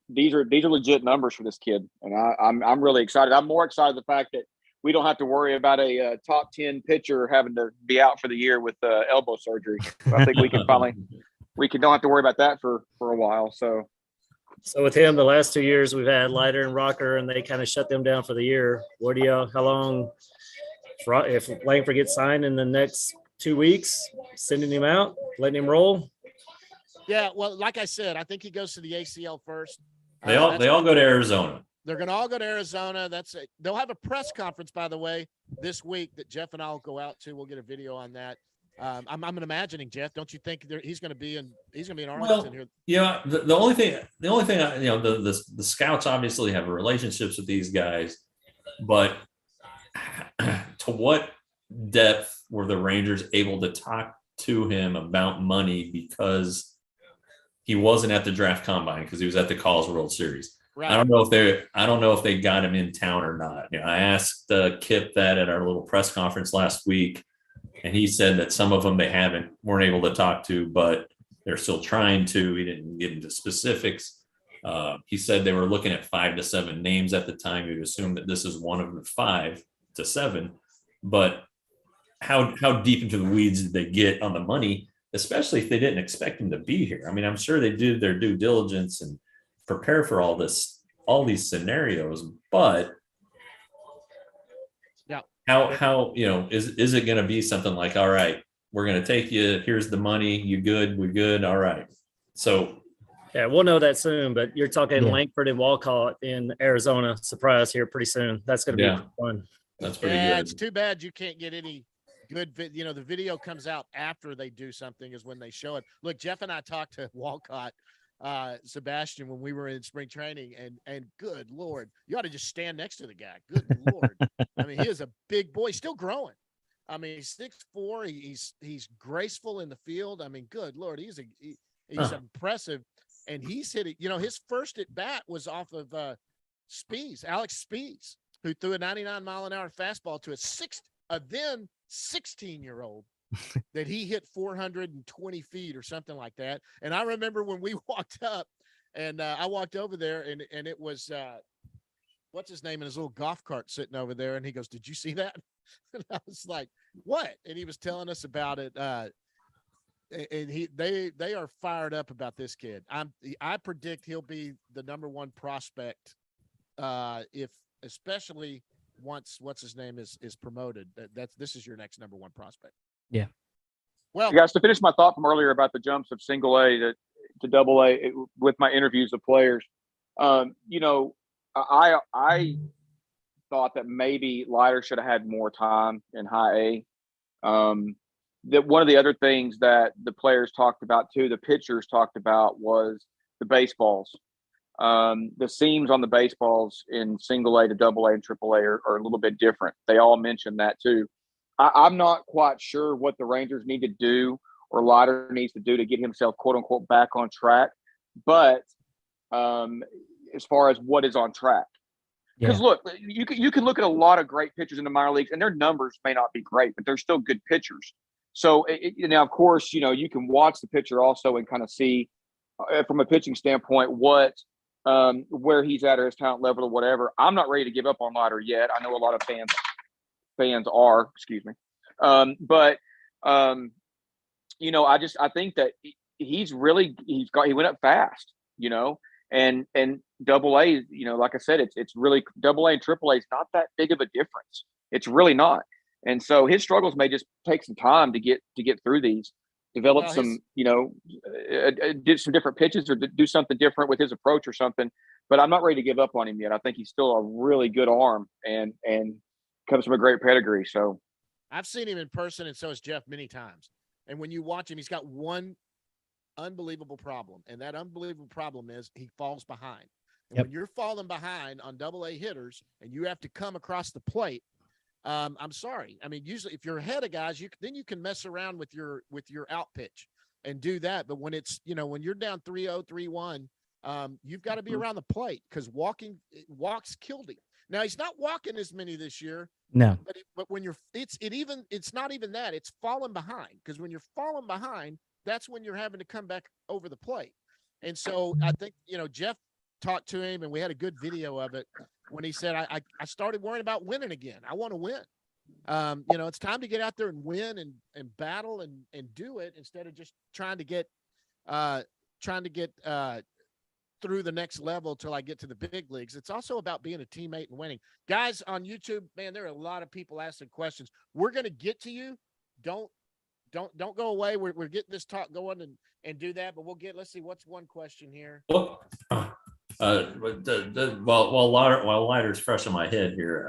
[SPEAKER 4] These are legit numbers for this kid, and I'm really excited. I'm more excited the fact that we don't have to worry about a top 10 pitcher having to be out for the year with elbow surgery. So I think we can don't have to worry about that for a while. So
[SPEAKER 7] with him, the last 2 years we've had Leiter and Rocker, and they kind of shut them down for the year. How long, if Langford gets signed in the next 2 weeks, sending him out, letting him roll?
[SPEAKER 2] Yeah, well, like I said, I think he goes to the ACL first.
[SPEAKER 1] They all go to Arizona.
[SPEAKER 2] They're going to all go to Arizona. They'll have a press conference, by the way, this week that Jeff and I will go out to. We'll get a video on that. I'm imagining, Jeff. Don't you think he's going to be in Arlington here?
[SPEAKER 1] Yeah. The only thing, the scouts obviously have relationships with these guys, but to what depth were the Rangers able to talk to him about money because he wasn't at the draft combine because he was at the College World Series? Right. I don't know if they got him in town or not. I asked Kip that at our little press conference last week, and he said that some of them they weren't able to talk to, but they're still trying to. He didn't get into specifics. He said they were looking at 5 to 7 names at the time. You'd assume that this is one of the 5 to 7, but how deep into the weeds did they get on the money, especially if they didn't expect him to be here? I mean, I'm sure they did their due diligence and prepare for all these scenarios, but
[SPEAKER 2] yeah,
[SPEAKER 1] how is it going to be something like, all right, we're going to take you, here's the money, you good, we're good, all right? So
[SPEAKER 7] yeah, we'll know that soon, but you're talking Langford and Walcott in Arizona surprise here pretty soon. That's going to be fun.
[SPEAKER 1] That's pretty good.
[SPEAKER 2] It's too bad you can't get any good the video comes out after they do something is when they show it. Look, Jeff and I talked to Walcott, Sebastian, when we were in spring training, and good Lord, you ought to just stand next to the guy. Good Lord. I mean, he is a big boy, still growing. I mean, he's 6'4", he's graceful in the field. I mean, good Lord, he's impressive. And he's hitting, his first at bat was off of Alex Spees, who threw a 99-mile-an-hour fastball to a then 16-year-old that he hit 420 feet or something like that. And I remember when we walked up, and I walked over there, and it was what's his name in his little golf cart sitting over there, and he goes, "Did you see that?" And I was like, "What?" And he was telling us about it. And they are fired up about this kid. I predict he'll be the number 1 prospect, especially once what's his name is promoted. This is your next number 1 prospect.
[SPEAKER 3] Yeah.
[SPEAKER 4] Well, guys, to finish my thought from earlier about the jumps of single A to double A with my interviews of players, I thought that maybe Leiter should have had more time in high A. That one of the other things that the players talked about too, the pitchers talked about, was the baseballs. The seams on the baseballs in single A to double A and triple A are a little bit different. They all mentioned that too. I'm not quite sure what the Rangers need to do or Leiter needs to do to get himself, quote unquote, back on track. But as far as what is on track, because look, you can look at a lot of great pitchers in the minor leagues, and their numbers may not be great, but they're still good pitchers. So, of course, you can watch the pitcher also and kind of see from a pitching standpoint where he's at or his talent level or whatever. I'm not ready to give up on Leiter yet. I know a lot of fans are, excuse me. I think that he went up fast, and double A, like I said, it's really double A and triple A is not that big of a difference. It's really not. And so his struggles may just take some time to get through these. develop
[SPEAKER 2] Well,
[SPEAKER 4] some, did some different pitches or do something different with his approach or something. But I'm not ready to give up on him yet. I think he's still a really good arm and comes from a great pedigree. So
[SPEAKER 2] I've seen him in person, and so has Jeff many times. And when you watch him, he's got one unbelievable problem, and that unbelievable problem is he falls behind. And
[SPEAKER 3] Yep.
[SPEAKER 2] when you're falling behind on AA hitters and you have to come across the plate, I'm sorry. I mean, usually if you're ahead of guys, then you can mess around with your out pitch and do that. But when it's, when you're down 3-0, 3-1, you've got to be around the plate because walks killed him. Now he's not walking as many this year.
[SPEAKER 3] No.
[SPEAKER 2] But when it's not even that, it's falling behind, because when you're falling behind, that's when you're having to come back over the plate. And so I think, Jeff talked to him, and we had a good video of it when he said, I started worrying about winning again. I want to win. It's time to get out there and win and battle and do it instead of just trying to get through the next level till I get to the big leagues. It's also about being a teammate and winning. Guys on YouTube, man, there are a lot of people asking questions. We're going to get to you. Don't go away. We're getting this talk going and do that, but let's see, what's one question here.
[SPEAKER 1] Well, while Leiter's fresh in my head here,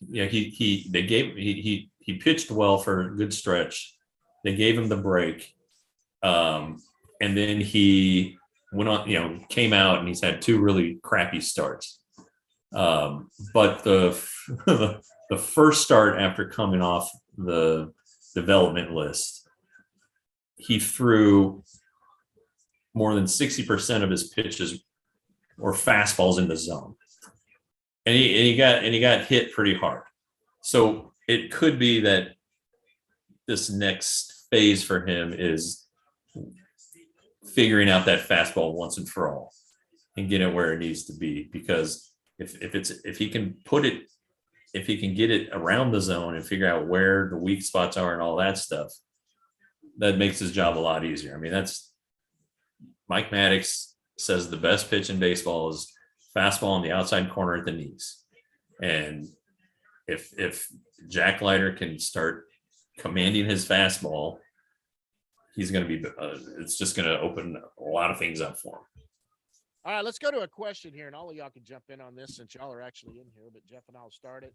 [SPEAKER 1] he pitched well for a good stretch. They gave him the break, and then he went on, came out, and he's had 2 really crappy starts. But the first start after coming off the development list, he threw more than 60% of his pitches were fastballs in the zone, and he got hit pretty hard. So it could be that this next phase for him is figuring out that fastball once and for all and get it where it needs to be. Because if he can get it around the zone and figure out where the weak spots are and all that stuff, that makes his job a lot easier. I mean, that's Mike Maddox says the best pitch in baseball is fastball on the outside corner at the knees. And if Jack Leiter can start commanding his fastball, he's going to be, it's just going to open a lot of things up for him.
[SPEAKER 2] All right, let's go to a question here, and all of y'all can jump in on this since y'all are actually in here, but Jeff and I'll start it.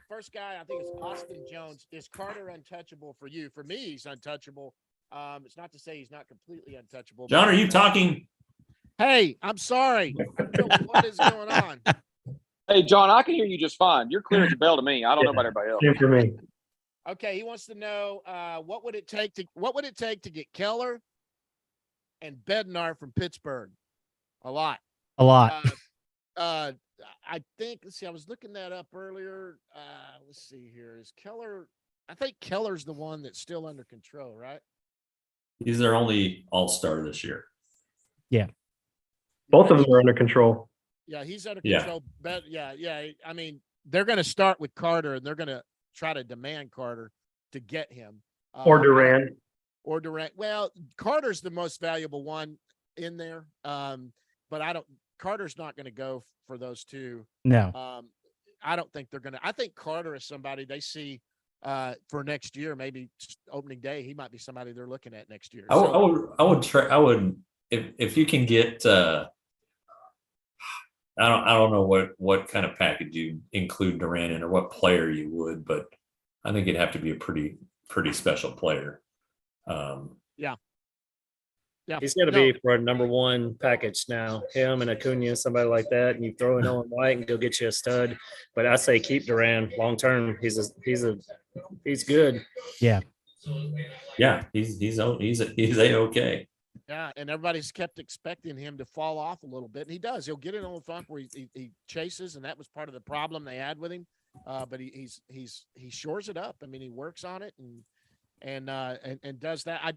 [SPEAKER 2] First guy, I think it's Austin Jones. Is Carter untouchable for you? For me, he's untouchable. It's not to say he's not completely untouchable.
[SPEAKER 1] John, are you talking?
[SPEAKER 2] Hey, I'm sorry. What is going on?
[SPEAKER 4] Hey, John, I can hear you just fine. You're clear as a bell to me. I don't know about everybody else.
[SPEAKER 5] Same for me.
[SPEAKER 2] Okay, he wants to know what would it take to get Keller and Bednar from Pittsburgh? A lot. I think, let's see, I was looking that up earlier. Let's see here. Is Keller, I think Keller's the one that's still under control, right?
[SPEAKER 1] He's their only all-star this year.
[SPEAKER 5] Both of them are under control.
[SPEAKER 2] Yeah, he's under
[SPEAKER 1] Yeah.
[SPEAKER 2] control. But yeah. I mean, they're going to start with Carter, and they're going to try to demand Carter to get him.
[SPEAKER 5] Or Duran.
[SPEAKER 2] Or Durant. Well, Carter's the most valuable one in there. But Carter's not going to go for those two.
[SPEAKER 3] No.
[SPEAKER 2] I don't think they're going to. I think Carter is somebody they see for next year, maybe opening day. He might be somebody they're looking at next year.
[SPEAKER 1] I would if you can get I don't know what kind of package you include Duran in or what player you would, but I think it'd have to be a pretty special player.
[SPEAKER 2] Yeah,
[SPEAKER 7] He's going to be for a number 1 package now. Him and Acuna, somebody like that, and you throw in Owen White and go get you a stud. But I say keep Duran long term. He's good.
[SPEAKER 3] Yeah.
[SPEAKER 1] Yeah, he's A-okay.
[SPEAKER 2] Yeah, and everybody's kept expecting him to fall off a little bit, and he does. He'll get in on the funk where he chases, and that was part of the problem they had with him. But he shores it up. I mean, he works on it and does that.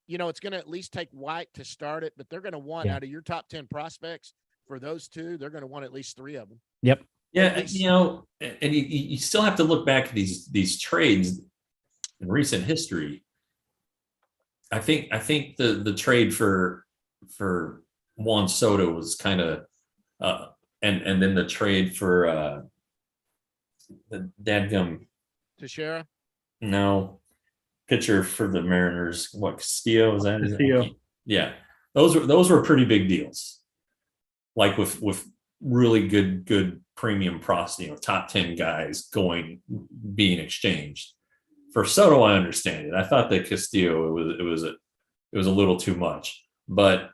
[SPEAKER 2] It's going to at least take White to start it, but they're going to want out of your top 10 prospects for those two, they're going to want at least 3 of them.
[SPEAKER 3] Yep.
[SPEAKER 1] Yeah, and you still have to look back at these trades in recent history. I think the trade for Juan Soto was kind of, and then the trade for the dadgum
[SPEAKER 2] Teixeira.
[SPEAKER 1] No, pitcher for the Mariners. What, Castillo, was that?
[SPEAKER 5] Castillo.
[SPEAKER 1] Yeah, those were pretty big deals. Like with really good premium top 10 guys being exchanged. For Soto, I understand it. I thought that Castillo it was a little too much, but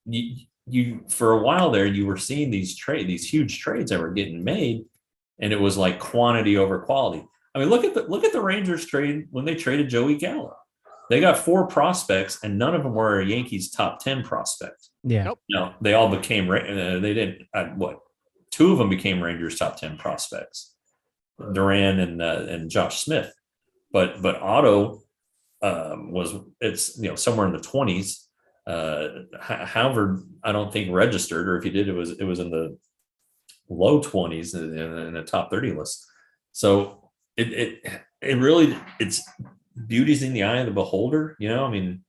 [SPEAKER 1] you for a while there you were seeing these huge trades that were getting made, and it was like quantity over quality. I mean, look at the Rangers trade when they traded Joey Gallo. They got 4 prospects, and none of them were a Yankees top 10 prospect.
[SPEAKER 3] Yeah.
[SPEAKER 2] Nope.
[SPEAKER 1] No, they all became they didn't what 2 of them became Rangers top 10 prospects, Duran and Josh Smith, but Otto it's somewhere in the 20s. Howard, I don't think registered, or if he did, it was in the low 20s in the top 30 list. So it really, it's beauty's in the eye of the beholder. I mean,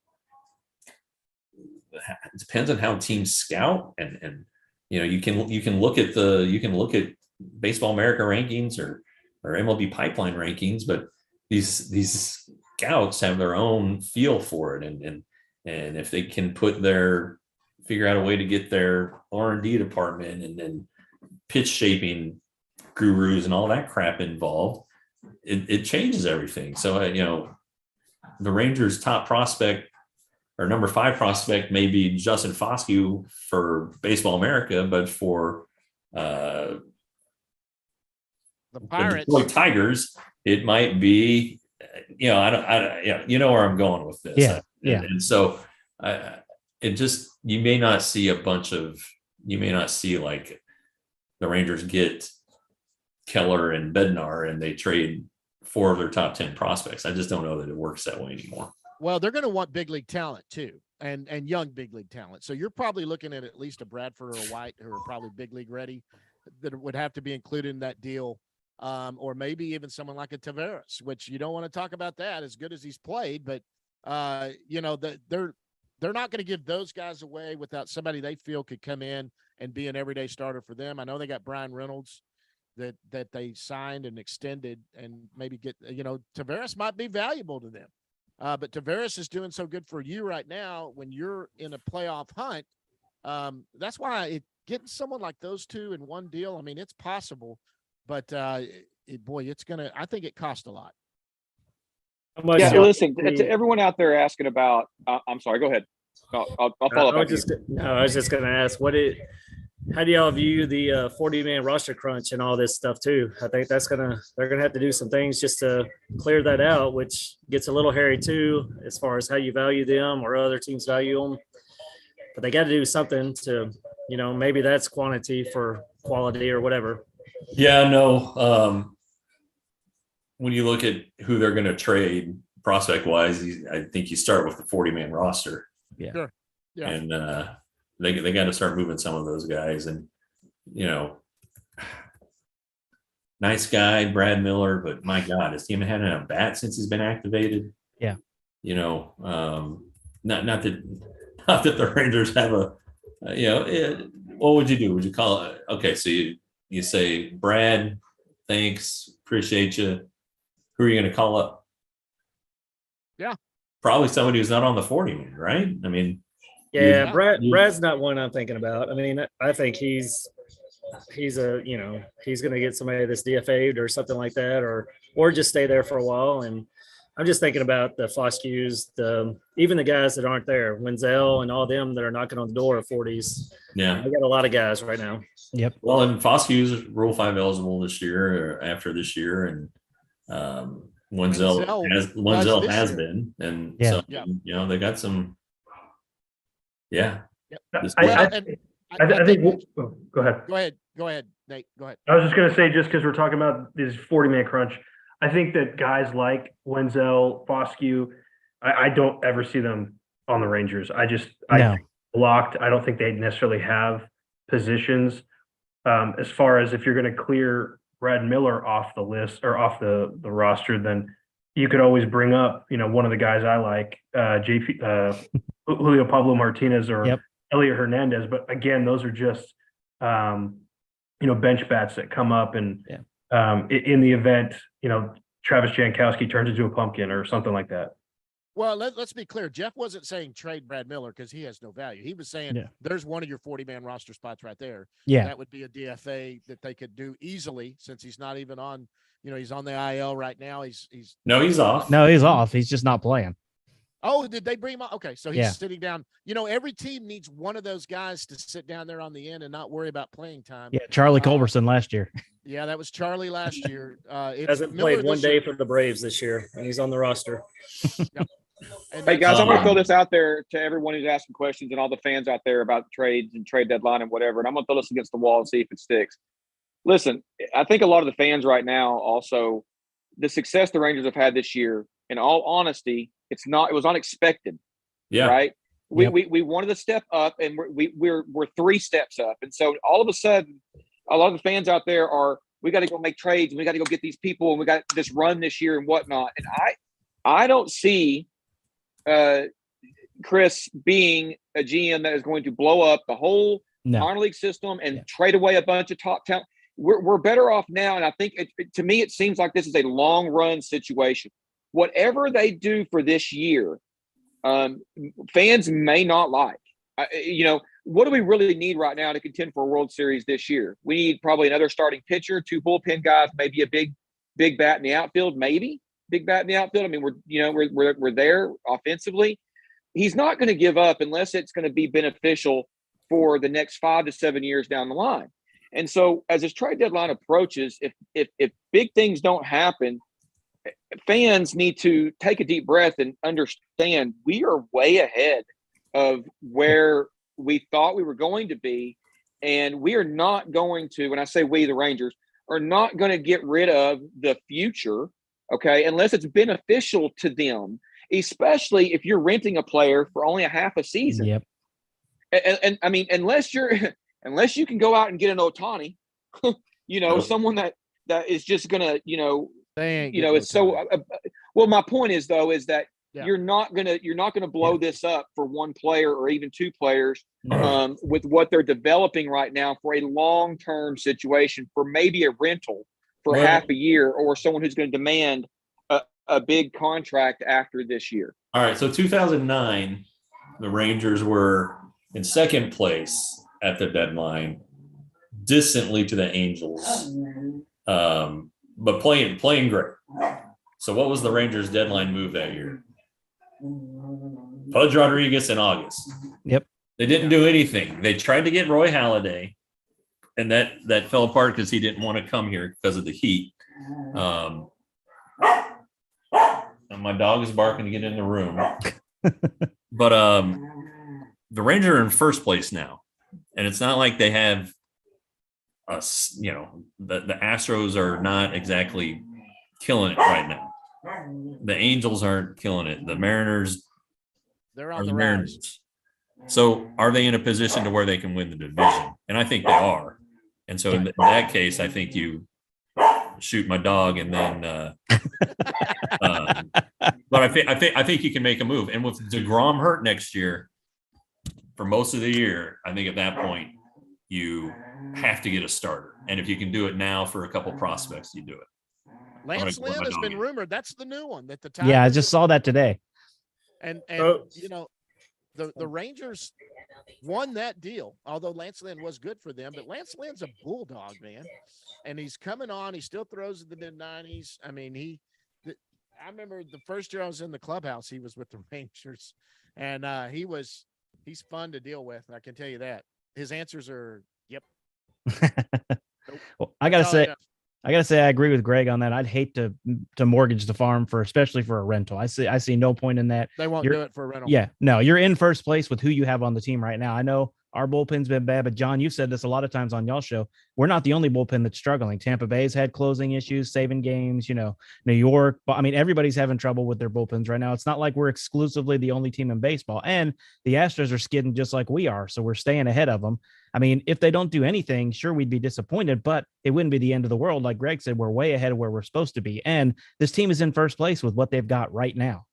[SPEAKER 1] it depends on how teams scout, and you can look at Baseball America rankings or MLB Pipeline rankings, but these scouts have their own feel for it, and if they can figure out a way to get their R&D department and then pitch shaping gurus and all that crap involved, it changes everything. So the Rangers' top prospect or number 5 prospect may be Justin Foscue for Baseball America, but for
[SPEAKER 2] The Pirates.
[SPEAKER 1] The Tigers, it might be, you know where I'm going with this.
[SPEAKER 3] Yeah. Yeah.
[SPEAKER 1] And so you may not see like the Rangers get Keller and Bednar and they trade 4 of their top 10 prospects. I just don't know that it works that way anymore.
[SPEAKER 2] Well, they're going to want big league talent too, and young big league talent. So you're probably looking at least a Bradford or a White who are probably big league ready that would have to be included in that deal. Or maybe even someone like a Taveras, which you don't want to talk about that as good as he's played, but they're not going to give those guys away without somebody they feel could come in and be an everyday starter for them. I know they got Brian Reynolds that they signed and extended, and maybe get, Taveras might be valuable to them. But Taveras is doing so good for you right now when you're in a playoff hunt. That's why getting someone like those 2 in one deal, I mean, it's possible, but I think it costs a lot.
[SPEAKER 4] Yeah, listen, to everyone out there asking about, I'm sorry, go ahead. I'll follow up.
[SPEAKER 7] I was just going to ask, how do y'all view the 40-man roster crunch and all this stuff too? I think they're going to have to do some things just to clear that out, which gets a little hairy too, as far as how you value them or other teams value them. But they got to do something to, maybe that's quantity for quality or whatever.
[SPEAKER 1] Yeah, no. When you look at who they're going to trade prospect wise, I think you start with the 40-man roster.
[SPEAKER 3] Yeah.
[SPEAKER 2] Sure. Yeah.
[SPEAKER 1] And they got to start moving some of those guys. And, nice guy, Brad Miller, but my God, has he even had a bat since he's been activated?
[SPEAKER 3] Yeah.
[SPEAKER 1] Not that the Rangers have what would you do? Would you call it? Okay. So you say, Brad, thanks. Appreciate you. Who are you going to call up?
[SPEAKER 2] Yeah.
[SPEAKER 1] Probably somebody who's not on the 40-man, right? I mean,
[SPEAKER 7] yeah, Brad's not one I'm thinking about. I mean, I think he's going to get somebody that's DFA'd or something like that, or just stay there for a while. And I'm just thinking about the Foscues, even the guys that aren't there, Wenzel and all them that are knocking on the door of 40s.
[SPEAKER 1] Yeah.
[SPEAKER 7] I got a lot of guys right now.
[SPEAKER 3] Yep.
[SPEAKER 1] Well, and Foscue's Rule 5 eligible this year or after this year, and Wenzel has been, and so they got some. Yeah.
[SPEAKER 5] I think. Go ahead.
[SPEAKER 2] Go ahead, Nate. Go ahead.
[SPEAKER 5] I was just going to say, just because we're talking about this 40-man crunch, I think that guys like Wenzel, Foscue, I don't ever see them on the Rangers. I think blocked. I don't think they necessarily have positions. As far as if you're going to clear Brad Miller off the list or off the roster, then you could always bring up, one of the guys I like, Julio Pablo Martinez or Elliot Hernandez. But again, those are just, bench bats that come up and in the event, Travis Jankowski turns into a pumpkin or something like that.
[SPEAKER 2] Well, let's be clear. Jeff wasn't saying trade Brad Miller because he has no value. He was saying there's one of your 40-man roster spots right there.
[SPEAKER 3] Yeah.
[SPEAKER 2] That would be a DFA that they could do easily since he's not even on, he's on the IL right now. He's
[SPEAKER 1] off.
[SPEAKER 3] No, he's off. He's just not playing.
[SPEAKER 2] Oh, did they bring him up? Okay, so he's
[SPEAKER 3] Yeah.
[SPEAKER 2] sitting down. Every team needs one of those guys to sit down there on the end and not worry about playing time.
[SPEAKER 3] Yeah, Charlie Culberson last year.
[SPEAKER 2] Yeah, that was Charlie last year.
[SPEAKER 7] Hasn't played one day for the Braves this year, and he's on the roster.
[SPEAKER 2] Yep.
[SPEAKER 4] Hey guys, I'm going to throw this out there to everyone who's asking questions and all the fans out there about trades and trade deadline and whatever. And I'm going to throw this against the wall and see if it sticks. Listen, I think a lot of the fans right now also, the success the Rangers have had this year, in all honesty, it was unexpected.
[SPEAKER 1] Yeah.
[SPEAKER 4] Right. We wanted to step up, and we're 3 steps up. And so all of a sudden, a lot of the fans out there we got to go make trades and we got to go get these people and we got this run this year and whatnot. And I don't see Chris being a GM that is going to blow up the whole minor league system and trade away a bunch of top talent. We're better off now. And I think to me, it seems like this is a long run situation. Whatever they do for this year, fans may not like. What do we really need right now to contend for a World Series this year? We need probably another starting pitcher, 2 bullpen guys, maybe a big bat in the outfield, maybe big bat in the outfield. I mean, we're there offensively. He's not going to give up unless it's going to be beneficial for the next 5 to 7 years down the line. And so as this trade deadline approaches, if big things don't happen, fans need to take a deep breath and understand we are way ahead of where we thought we were going to be. And we are not going to, when I say we, the Rangers, are not going to get rid of the future, okay, unless it's beneficial to them, especially if you're renting a player for only a half a season.
[SPEAKER 3] Yep.
[SPEAKER 4] And I mean, unless you can go out and get an Ohtani, someone that is just going to, it's so well, my point is though, is that you're not going to blow this up for one player or even 2 players with what they're developing right now for a long-term situation, for maybe a rental for half a year, or someone who's going to demand a big contract after this year.
[SPEAKER 1] All right. So 2009, the Rangers were in second place at the deadline, distantly to the Angels, but playing great. So what was the Rangers' deadline move that year? Pudge Rodriguez in August.
[SPEAKER 3] Yep.
[SPEAKER 1] They didn't do anything. They tried to get Roy Halladay, and that fell apart because he didn't want to come here because of the heat. And my dog is barking to get in the room. But the Rangers are in first place now, and it's not like they have us. The Astros are not exactly killing it right now. The Angels aren't killing it. The Mariners,
[SPEAKER 2] they're on the rise.
[SPEAKER 1] So are they in a position to where they can win the division? And I think they are. And so in that case, I think you shoot my dog and then but I think you can make a move. And with DeGrom hurt next year for most of the year, I think at that point you have to get a starter. And if you can do it now for a couple prospects, you do it.
[SPEAKER 2] Lance Lynn has been rumored. That's the new one that the
[SPEAKER 3] Tigers. Yeah, I just saw that today.
[SPEAKER 2] And the Rangers won that deal, although Lance Lynn was good for them. But Lance Lynn's a bulldog, man, and he's coming on. He still throws in the mid-90s. I mean, I remember the first year I was in the clubhouse, he was with the Rangers, and he's fun to deal with. I can tell you that. His answers are yep. Nope.
[SPEAKER 3] Well, I gotta say I agree with Greg on that. I'd hate to mortgage the farm especially for a rental. I see no point in that.
[SPEAKER 2] They won't do it for a rental.
[SPEAKER 3] Yeah, no, you're in first place with who you have on the team right now. I know our bullpen's been bad, but John, you've said this a lot of times on y'all show. We're not the only bullpen that's struggling. Tampa Bay's had closing issues, saving games, New York. I mean, everybody's having trouble with their bullpens right now. It's not like we're exclusively the only team in baseball, and the Astros are skidding just like we are. So we're staying ahead of them. I mean, if they don't do anything, sure, we'd be disappointed, but it wouldn't be the end of the world. Like Greg said, we're way ahead of where we're supposed to be. And this team is in first place with what they've got right now.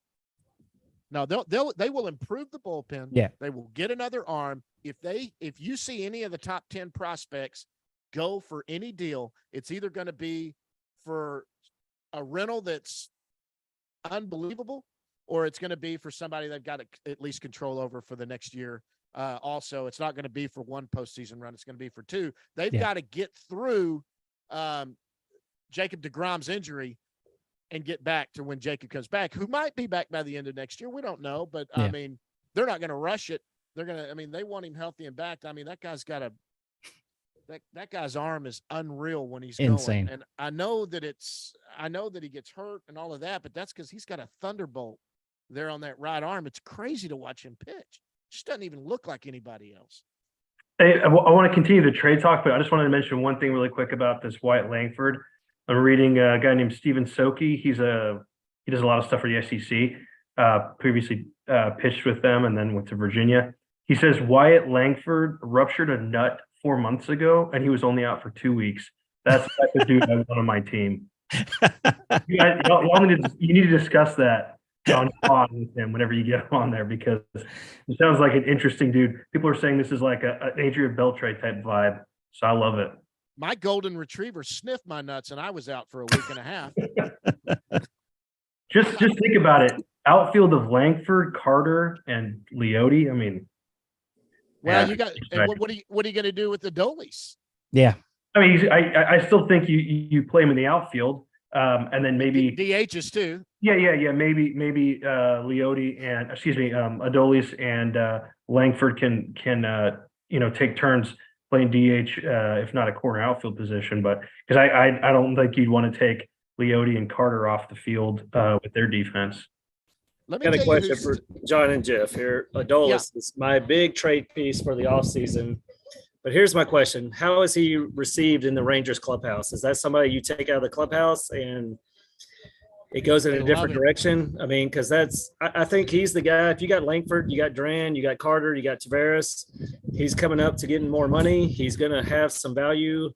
[SPEAKER 2] No, they will improve the bullpen.
[SPEAKER 3] Yeah.
[SPEAKER 2] They will get another arm. If you see any of the top 10 prospects go for any deal, it's either going to be for a rental that's unbelievable, or it's going to be for somebody they've got at least control over for the next year. Also, it's not going to be for one postseason run. It's going to be for two. They've got to get through Jacob deGrom's injury and get back to when Jacob comes back, who might be back by the end of next year. We don't know, but I mean, they're not going to rush it. They're going to, I mean, they want him healthy and back. I mean, that guy's got that guy's arm is unreal when he's
[SPEAKER 3] insane.
[SPEAKER 2] going. And I know that he gets hurt and all of that, but that's because he's got a thunderbolt there on that right arm. It's crazy to watch him pitch. Just doesn't even look like anybody else.
[SPEAKER 5] Hey, I want to continue the trade talk, but I just wanted to mention one thing really quick about this Wyatt Langford. I'm reading a guy named Steven Soki. He does a lot of stuff for the SEC. Previously pitched with them and then went to Virginia. He says Wyatt Langford ruptured a nut 4 months ago, and he was only out for 2 weeks. That's the type of dude I want on my team. You need to discuss that on pod with him whenever you get him on there, because it sounds like an interesting dude. People are saying this is like an Adrian Beltre type vibe, so I love it.
[SPEAKER 2] My golden retriever sniffed my nuts, and I was out for a week and a half.
[SPEAKER 5] Just think about it. Outfield of Langford, Carter, and Leote. I mean,
[SPEAKER 2] well, you got. And what are you going to do with the Doleys?
[SPEAKER 3] Yeah,
[SPEAKER 5] I mean, I still think you play him in the outfield, and then maybe
[SPEAKER 2] DHs too.
[SPEAKER 5] Yeah. Maybe Leote and Adolis and Langford can take turns playing DH, if not a corner outfield position. But because I don't think you'd want to take Leote and Carter off the field with their defense.
[SPEAKER 2] Let me
[SPEAKER 7] Got a
[SPEAKER 2] tell
[SPEAKER 7] question for John and Jeff here. Adolis is my big trade piece for the offseason. But here's my question. How is he received in the Rangers clubhouse? Is that somebody you take out of the clubhouse and it goes in a different direction? I mean, because I think he's the guy. If you got Langford, you got Duran, you got Carter, you got Tavares, he's coming up to getting more money. He's going to have some value.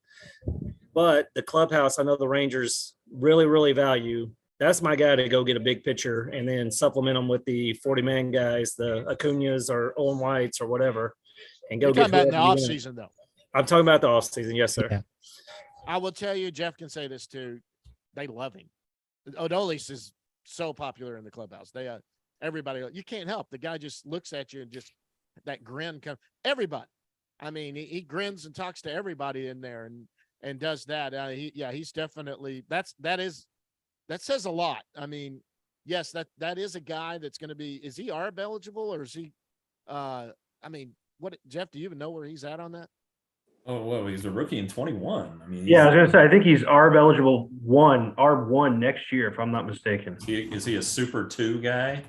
[SPEAKER 7] But the clubhouse, I know the Rangers really, really value. That's my guy to go get a big pitcher and then supplement them with the 40-man guys, the Acuñas or Owen Whites or whatever, and go get.
[SPEAKER 2] Talking about in the offseason, though.
[SPEAKER 7] I'm talking about the offseason. Yes, sir.
[SPEAKER 3] Yeah.
[SPEAKER 2] I will tell you, Jeff can say this too. They love him. Adolis is so popular in the clubhouse. Everybody, you can't help. The guy just looks at you and just that grin comes. Everybody. I mean, he grins and talks to everybody in there and does that. He's definitely that says a lot. I mean, yes, that is a guy that's going to be. Is he ARB eligible or is he? I mean, what, Jeff? Do you even know where he's at on that?
[SPEAKER 1] Oh, well, he's a rookie in 21. I mean,
[SPEAKER 5] I was going to say, I think he's ARB eligible ARB 1 next year, if I'm not mistaken.
[SPEAKER 1] Is he a Super 2 guy?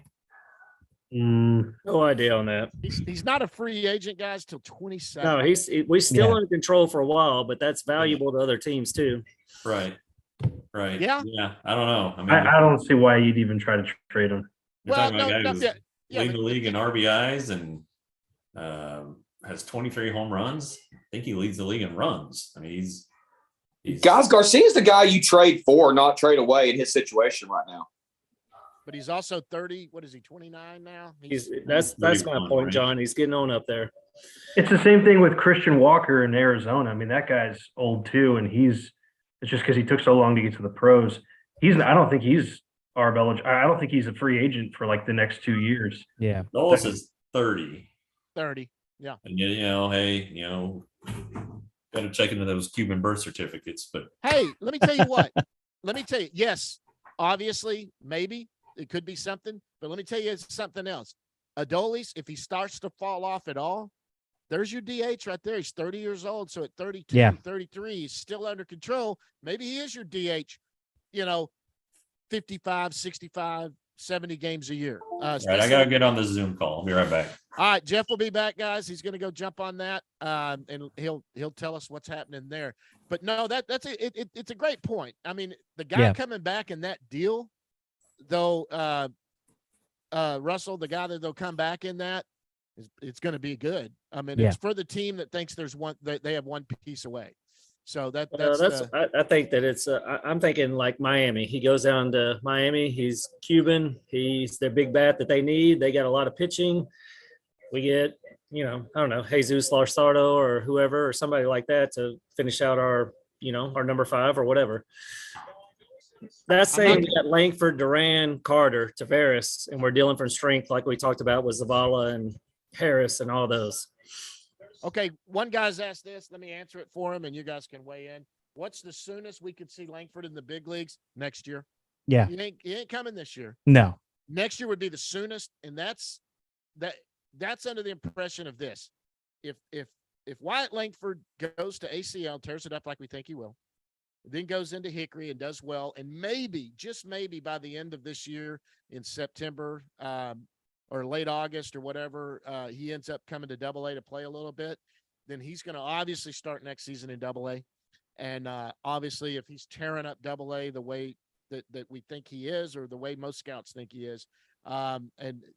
[SPEAKER 7] No idea on that.
[SPEAKER 2] He's not a free agent, guys, till 27.
[SPEAKER 7] No, we're still under control for a while, but that's valuable to other teams too.
[SPEAKER 1] Right.
[SPEAKER 2] Yeah.
[SPEAKER 1] I don't know. I mean,
[SPEAKER 5] I don't see why you'd even try to trade him.
[SPEAKER 1] you're talking about a guy who's leading the league in RBIs and has 23 home runs. I think he leads the league in runs. I mean, he's
[SPEAKER 4] guys, Garcia's the guy you trade for, not trade away in his situation right now.
[SPEAKER 2] But he's also 30. What is he? 29 now.
[SPEAKER 7] That's my point, John. He's getting on up there.
[SPEAKER 5] It's the same thing with Christian Walker in Arizona. I mean, that guy's old too, and it's just because he took so long to get to the pros. I don't think he's ARB eligible. I don't think he's a free agent for like the next 2 years.
[SPEAKER 3] Yeah.
[SPEAKER 1] Dulles is 30.
[SPEAKER 2] 30. Yeah.
[SPEAKER 1] And got to check into those Cuban birth certificates. But
[SPEAKER 2] hey, let me tell you what. Yes, obviously, maybe it could be something, but let me tell you something else. Adolis, if he starts to fall off at all, there's your DH right there. He's 30 years old. So at 32, 33, he's still under control. Maybe he is your DH, 55, 65, 70 games a year.
[SPEAKER 1] right, I got to get on the Zoom call. I'll be right back.
[SPEAKER 2] All right, Jeff will be back, guys. He's going to go jump on that, and he'll tell us what's happening there. But no, it's a great point. I mean, the guy coming back in that deal, though, Russell, the guy that they'll come back in that, it's going to be good. I mean, it's for the team that thinks they have one piece away. So I
[SPEAKER 7] think that it's I'm thinking like Miami. He goes down to Miami. He's Cuban. He's their big bat that they need. They got a lot of pitching. We get, I don't know, Jesus Larsardo or whoever or somebody like that to finish out our, our number 5 or whatever. That's
[SPEAKER 2] I'm not
[SPEAKER 7] saying that Langford, Duran, Carter, Tavares, and we're dealing from strength like we talked about with Zavala and Harris and all those.
[SPEAKER 2] Okay, one guy's asked this. Let me answer it for him, and you guys can weigh in. What's the soonest we could see Langford in the big leagues? Next year.
[SPEAKER 3] Yeah.
[SPEAKER 2] He ain't coming this year.
[SPEAKER 3] No.
[SPEAKER 2] Next year would be the soonest, and that's under the impression of this. If Wyatt Langford goes to ACL, tears it up like we think he will, then goes into Hickory and does well, and maybe, just maybe by the end of this year in September, or late August or whatever, he ends up coming to Double-A to play a little bit, then he's going to obviously start next season in Double-A. And obviously, if he's tearing up Double-A the way that we think he is, or the way most scouts think he is, and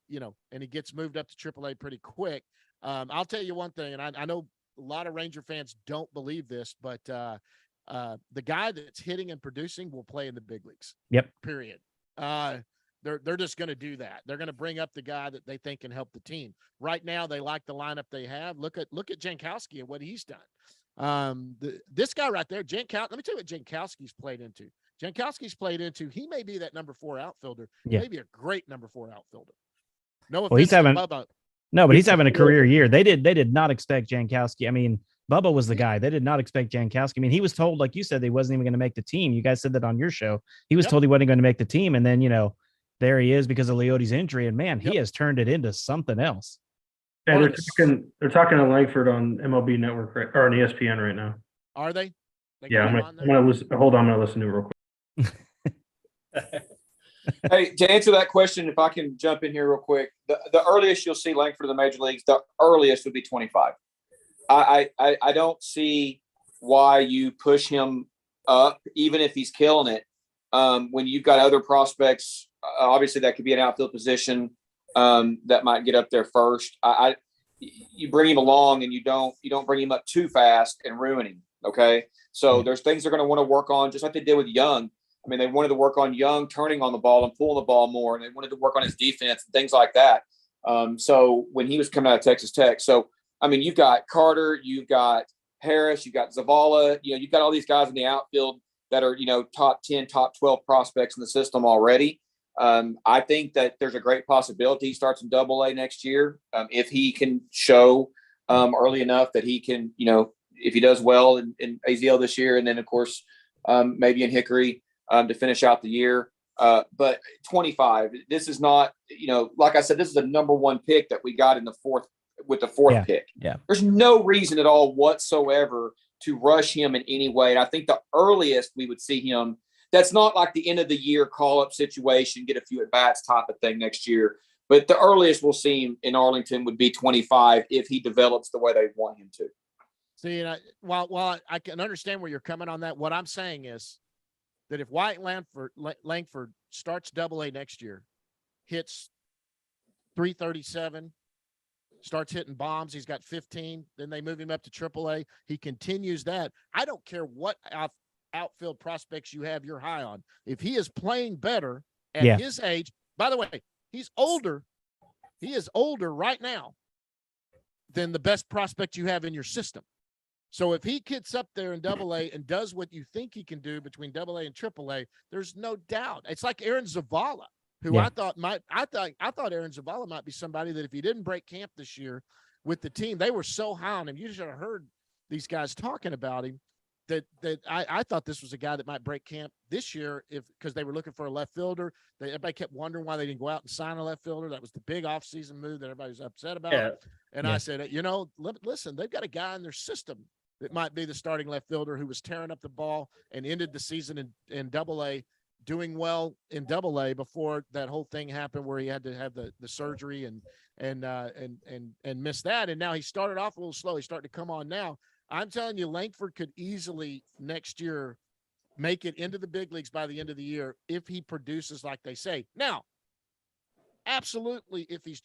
[SPEAKER 2] he gets moved up to Triple-A pretty quick. I'll tell you one thing, and I know a lot of Ranger fans don't believe this, but the guy that's hitting and producing will play in the big leagues.
[SPEAKER 3] Yep.
[SPEAKER 2] Period. They're just going to do that. They're going to bring up the guy that they think can help the team. Right now, they like the lineup they have. Look at Jankowski and what he's done. This guy right there, Jankowski. Let me tell you what Jankowski's played into. He may be that number 4 outfielder.
[SPEAKER 3] Yeah.
[SPEAKER 2] Maybe a great number 4 outfielder. No offense
[SPEAKER 3] Well, he's having
[SPEAKER 2] to Bubba.
[SPEAKER 3] no, but he's having a career year. They did not expect Jankowski. I mean, Bubba was the guy. They did not expect Jankowski. I mean, he was told, like you said, he wasn't even going to make the team. You guys said that on your show. He was told he wasn't going to make the team, and then there he is because of Leote's injury, and man, he has turned it into something else.
[SPEAKER 5] Yeah, they're talking to Langford on MLB Network or on ESPN right now.
[SPEAKER 2] Are they?
[SPEAKER 5] Yeah, I'm gonna listen. Hold on, I'm gonna listen to it real quick.
[SPEAKER 4] Hey, to answer that question, if I can jump in here real quick, the earliest you'll see Langford in the major leagues, the earliest would be 25. I don't see why you push him up, even if he's killing it. When you've got other prospects, obviously that could be an outfield position that might get up there first. You bring him along and you don't bring him up too fast and ruin him. Okay, so there's things they're going to want to work on, just like they did with Young. I mean, they wanted to work on Young turning on the ball and pulling the ball more, and they wanted to work on his defense and things like that. So when he was coming out of Texas Tech, I mean, you've got Carter, you've got Harris, you've got Zavala, you've got all these guys in the outfield that are, top 10, top 12 prospects in the system already. I think that there's a great possibility he starts in Double-A next year. If he can show early enough that he can, if he does well in AZL this year, and then of course, maybe in Hickory to finish out the year. But 25, this is not, like I said, this is the number 1 pick that we got in the fourth pick.
[SPEAKER 3] Yeah.
[SPEAKER 4] There's no reason at all whatsoever to rush him in any way. And I think the earliest we would see him, that's not like the end of the year call up situation, get a few at bats type of thing next year. But the earliest we'll see him in Arlington would be 25 if he develops the way they want him to.
[SPEAKER 2] See, and while I can understand where you're coming on that, what I'm saying is that if Wyatt Langford starts Double-A next year, hits 337, starts hitting bombs, he's got 15, then they move him up to Triple-A, he continues that. I don't care what outfield prospects you have you're high on. If he is playing better at his age, by the way, he's older. He is older right now than the best prospect you have in your system. So if he gets up there in Double-A and does what you think he can do between Double-A and Triple-A, there's no doubt. It's like Aaron Zavala, who I thought Aaron Zavala might be somebody that if he didn't break camp this year with the team, they were so high on him. You should have heard these guys talking about him. That I thought this was a guy that might break camp this year because they were looking for a left fielder. Everybody kept wondering why they didn't go out and sign a left fielder. That was the big offseason move that everybody was upset about. Yeah. And I said, listen, they've got a guy in their system that might be the starting left fielder who was tearing up the ball and ended the season in Double-A, doing well in Double-A before that whole thing happened where he had to have the surgery and miss that. And now he started off a little slow. He's starting to come on now. I'm telling you, Langford could easily next year make it into the big leagues by the end of the year if he produces like they say. Now, absolutely, if he's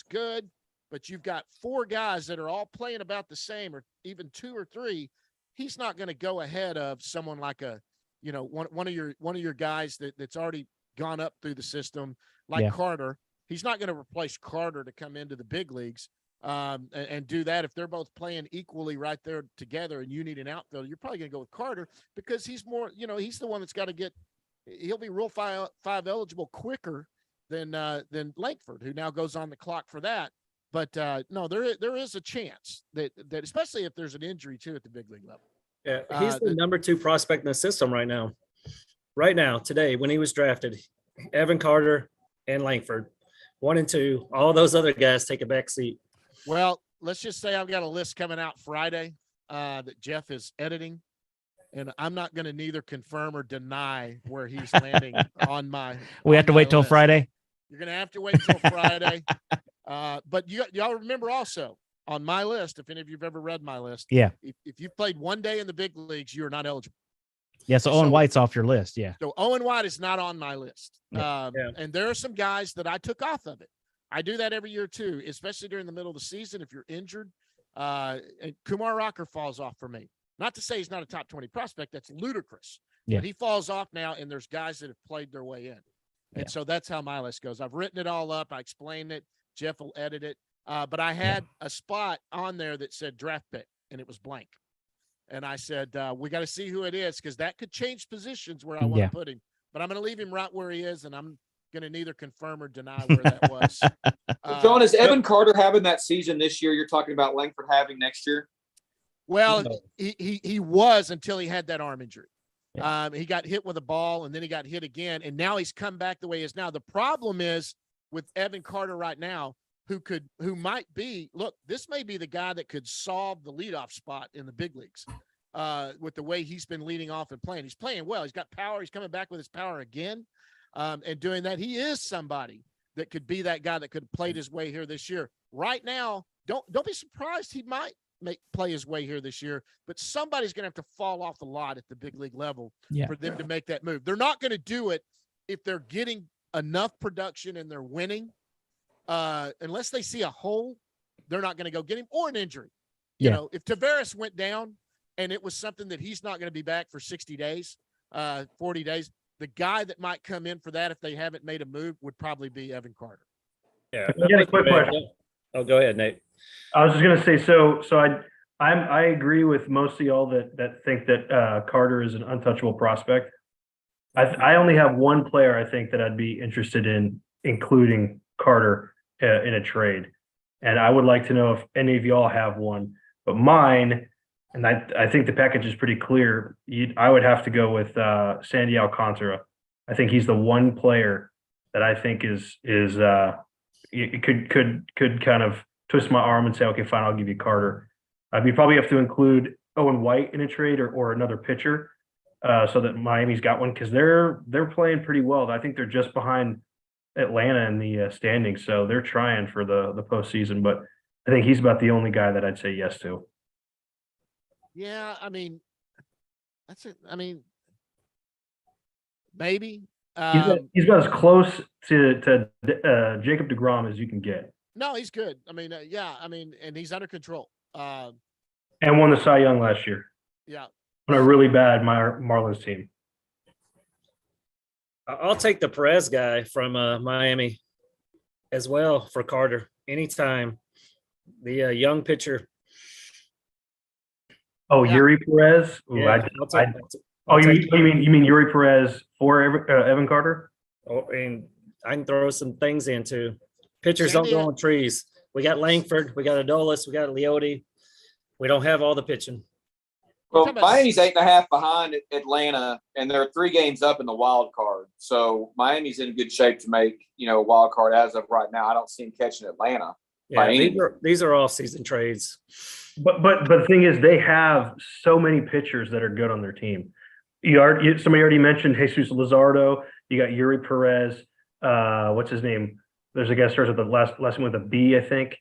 [SPEAKER 2] good, but you've got 4 guys that are all playing about the same, or even 2 or 3, he's not going to go ahead of someone like one of your guys that's already gone up through the system, like Carter. He's not going to replace Carter to come into the big leagues. And do that if they're both playing equally right there together and you need an outfielder. You're probably going to go with Carter because he's more, he's the one that's got to get he'll be Rule 5 eligible quicker than Langford, who now goes on the clock for that. But no, there is a chance that especially if there's an injury too at the big league level.
[SPEAKER 7] Yeah, he's the number 2 prospect in the system right now. Right now, today, when he was drafted, Evan Carter and Langford, 1 and 2. All those other guys take a back seat.
[SPEAKER 2] Well, let's just say I've got a list coming out Friday that Jeff is editing, and I'm not going to neither confirm or deny where he's landing on my.
[SPEAKER 3] We have to wait till
[SPEAKER 2] list.
[SPEAKER 3] Friday.
[SPEAKER 2] You're going to have to wait till Friday. But y'all remember also on my list, if any of you've ever read my list,
[SPEAKER 3] Yeah.
[SPEAKER 2] If you've played one day in the big leagues, you are not eligible.
[SPEAKER 3] Yeah. So Owen White's off your list. Yeah.
[SPEAKER 2] So Owen White is not on my list.
[SPEAKER 3] Yeah.
[SPEAKER 2] And there are some guys that I took off of it. I do that every year too, especially during the middle of the season. If you're injured, and Kumar Rocker falls off for me. Not to say he's not a top 20 prospect. That's ludicrous.
[SPEAKER 3] Yeah.
[SPEAKER 2] But he falls off now, and there's guys that have played their way in. And so that's how my list goes. I've written it all up. I explained it. Jeff will edit it. But I had a spot on there that said draft pick, and it was blank. And I said, we got to see who it is, because that could change positions where I want to put him. But I'm going to leave him right where he is, and I'm going to neither confirm or deny where that was.
[SPEAKER 4] John, is Evan Carter having that season this year you're talking about Langford having next year?
[SPEAKER 2] Well, he was until he had that arm injury. He got hit with a ball, and then he got hit again, and now he's come back the way he is now. The problem is with Evan Carter right now, who might be, look, this may be the guy that could solve the leadoff spot in the big leagues with the way he's been leading off and playing. He's playing well. He's got power. He's coming back with his power again and doing that. He is somebody that could be that guy that could have played his way here this year. Right now, don't be surprised he might play his way here this year, but somebody's going to have to fall off the lot at the big league level for them to make that move. They're not going to do it if they're getting enough production and they're winning. Unless they see a hole, they're not going to go get him, or an injury. You know, if Tavares went down and it was something that he's not going to be back for 60 days, 40 days, the guy that might come in for that if they haven't made a move would probably be Evan Carter.
[SPEAKER 7] Yeah.
[SPEAKER 5] Get a quick question.
[SPEAKER 7] Oh, go ahead, Nate.
[SPEAKER 5] I was just going to say, so I agree with most of y'all that think that Carter is an untouchable prospect. I only have one player I think that I'd be interested in including Carter in a trade, and I would like to know if any of y'all have one. But mine, and I think the package is pretty clear. I would have to go with Sandy Alcantara. I think he's the one player that I think is it could kind of twist my arm and say, okay, fine, I'll give you Carter. You probably have to include Owen White in a trade or another pitcher so that Miami's got one, because they're playing pretty well. I think they're just behind Atlanta in the standings, so they're trying for the postseason. But I think he's about the only guy that I'd say yes to.
[SPEAKER 2] Yeah, I mean, that's it. I mean, maybe
[SPEAKER 5] He's about as close to Jacob DeGrom as you can get.
[SPEAKER 2] No, he's good. I mean, and he's under control.
[SPEAKER 5] And won the Cy Young last year.
[SPEAKER 2] Yeah.
[SPEAKER 5] On a really bad Marlins team.
[SPEAKER 7] I'll take the Perez guy from Miami as well for Carter anytime. The young pitcher.
[SPEAKER 5] Oh, yeah. Yuri Perez. Ooh,
[SPEAKER 7] yeah,
[SPEAKER 5] you mean Yuri Perez for Evan Carter?
[SPEAKER 7] Oh, and I can throw some things into. Pitchers don't go on trees. We got Langford, we got Adolis, we got Leote. We don't have all the pitching.
[SPEAKER 4] Well, Miami's 8.5 behind Atlanta, and they're 3 games up in the wild card. So Miami's in good shape to make, a wild card as of right now. I don't see them catching Atlanta.
[SPEAKER 7] Yeah, these are off-season trades.
[SPEAKER 5] But the thing is, they have so many pitchers that are good on their team. Somebody already mentioned Jesus Luzardo. You got Yuri Perez. What's his name? There's a guy that starts with the last name with a B, I think.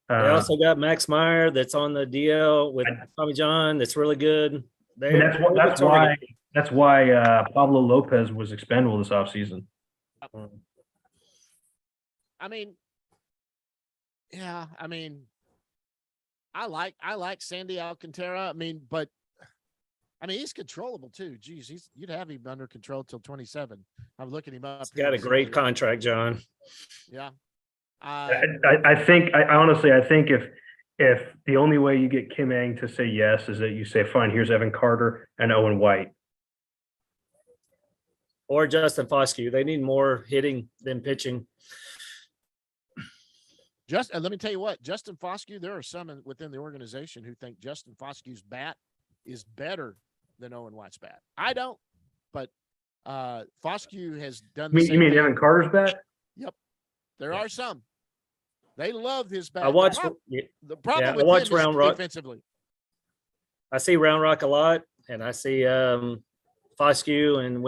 [SPEAKER 7] They also got Max Meyer that's on the DL with Tommy John. That's really good.
[SPEAKER 5] That's why Pablo Lopez was expendable this offseason.
[SPEAKER 2] I mean, yeah, I mean, I like Sandy Alcantara. I mean, but he's controllable too. Geez, you'd have him under control till 27. I'm looking him up.
[SPEAKER 7] He's got a great contract, John.
[SPEAKER 2] Yeah.
[SPEAKER 5] I think if the only way you get Kim Ng to say yes is that you say, fine, here's Evan Carter and Owen White.
[SPEAKER 7] or Justin Foscue. They need more hitting than pitching.
[SPEAKER 2] Let me tell you what, Justin Foscue, there are some within the organization who think Justin Foscue's bat is better than Owen White's bat. I don't, but Foscue has done the same
[SPEAKER 5] You mean
[SPEAKER 2] thing.
[SPEAKER 5] Evan Carter's bat?
[SPEAKER 2] Yep. There are some. They love his bat.
[SPEAKER 7] I watch.
[SPEAKER 2] The problem
[SPEAKER 7] I
[SPEAKER 2] with
[SPEAKER 7] watch
[SPEAKER 2] him is
[SPEAKER 7] Round Rock.
[SPEAKER 2] defensively.
[SPEAKER 7] I see Round Rock a lot, and I see Foscue and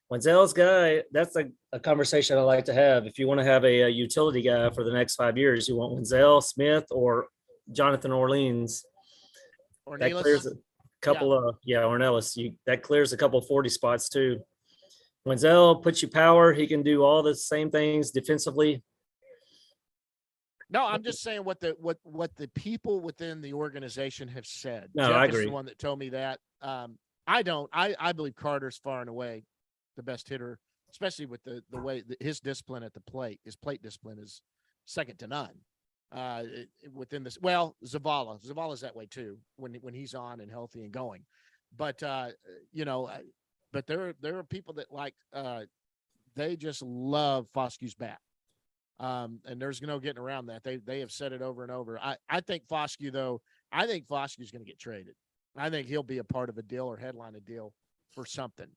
[SPEAKER 7] Wenzel's guy. That's a conversation I like to have. If you want to have a utility guy for the next 5 years, you want Wenzel, Smith, or Jonathan Orleans.
[SPEAKER 2] Or
[SPEAKER 7] That clears a couple of Ornelas. That clears a couple of 40 spots too. Wenzel puts you power. He can do all the same things defensively.
[SPEAKER 2] No, I'm just saying what the people within the organization have said.
[SPEAKER 7] No,
[SPEAKER 2] Jeff
[SPEAKER 7] I
[SPEAKER 2] is
[SPEAKER 7] agree.
[SPEAKER 2] the one that told me that. I don't. I believe Carter's far and away the best hitter, especially with the way his discipline at the plate. His plate discipline is second to none. Within this, Zavala's that way too when he's on and healthy and going. But but there are people that like they just love Foscue's bat. And there's no getting around that. They have said it over and over. I think Foscue, though, I think Foscue's going to get traded. I think he'll be a part of a deal or headline a deal for something.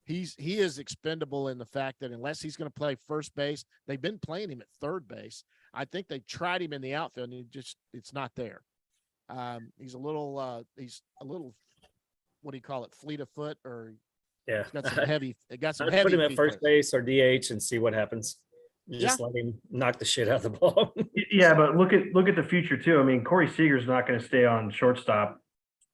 [SPEAKER 2] He is expendable in the fact that unless he's going to play first base, they've been playing him at third base. I think they tried him in the outfield and it's not there. He's a little what do you call it? Fleet of foot, or
[SPEAKER 7] Yeah,
[SPEAKER 2] got some heavy.
[SPEAKER 7] I'd put him at first base or DH and see what happens. Just let him knock the shit out of the ball.
[SPEAKER 5] Yeah, but look at the future too. I mean, Corey Seager's not going to stay on shortstop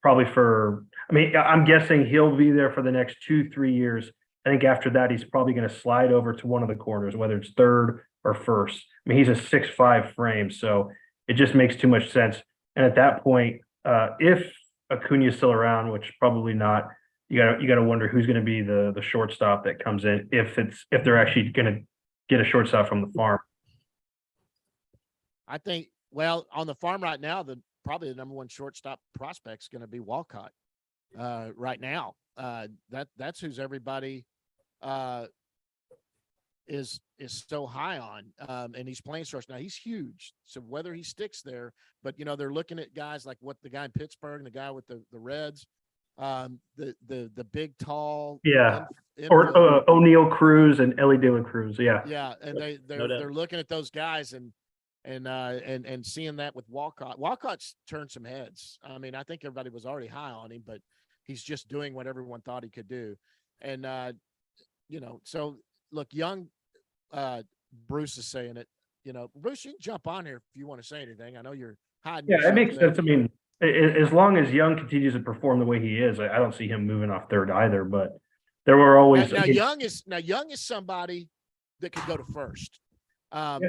[SPEAKER 5] probably for. I mean, I'm guessing he'll be there for the next 2-3 years. I think after that, he's probably going to slide over to one of the corners, whether it's third or first. I mean, he's a 6'5" frame, so it just makes too much sense. And at that point, if Acuna's still around, which probably not, you got to wonder who's going to be the shortstop that comes in if they're actually going to get a shortstop from the farm.
[SPEAKER 2] I think, well, on the farm right now, probably the number one shortstop prospect is going to be Walcott right now. That's who's everybody is so high on, and he's playing shortstop. Now he's huge, so whether he sticks there, but they're looking at guys like what the guy in Pittsburgh and the guy with the Reds, the big tall,
[SPEAKER 5] or O'Neal Cruz and Ellie De La Cruz,
[SPEAKER 2] and they're looking at those guys and seeing that with Walcott. Walcott's turned some heads. I mean, I think everybody was already high on him, but he's just doing what everyone thought he could do, and so look, young Bruce is saying it. Bruce, you can jump on here if you want to say anything. I know you're hiding.
[SPEAKER 5] Yeah, it makes sense. I mean, as long as Young continues to perform the way he is, I don't see him moving off third either. But there were always
[SPEAKER 2] Young is somebody that could go to first.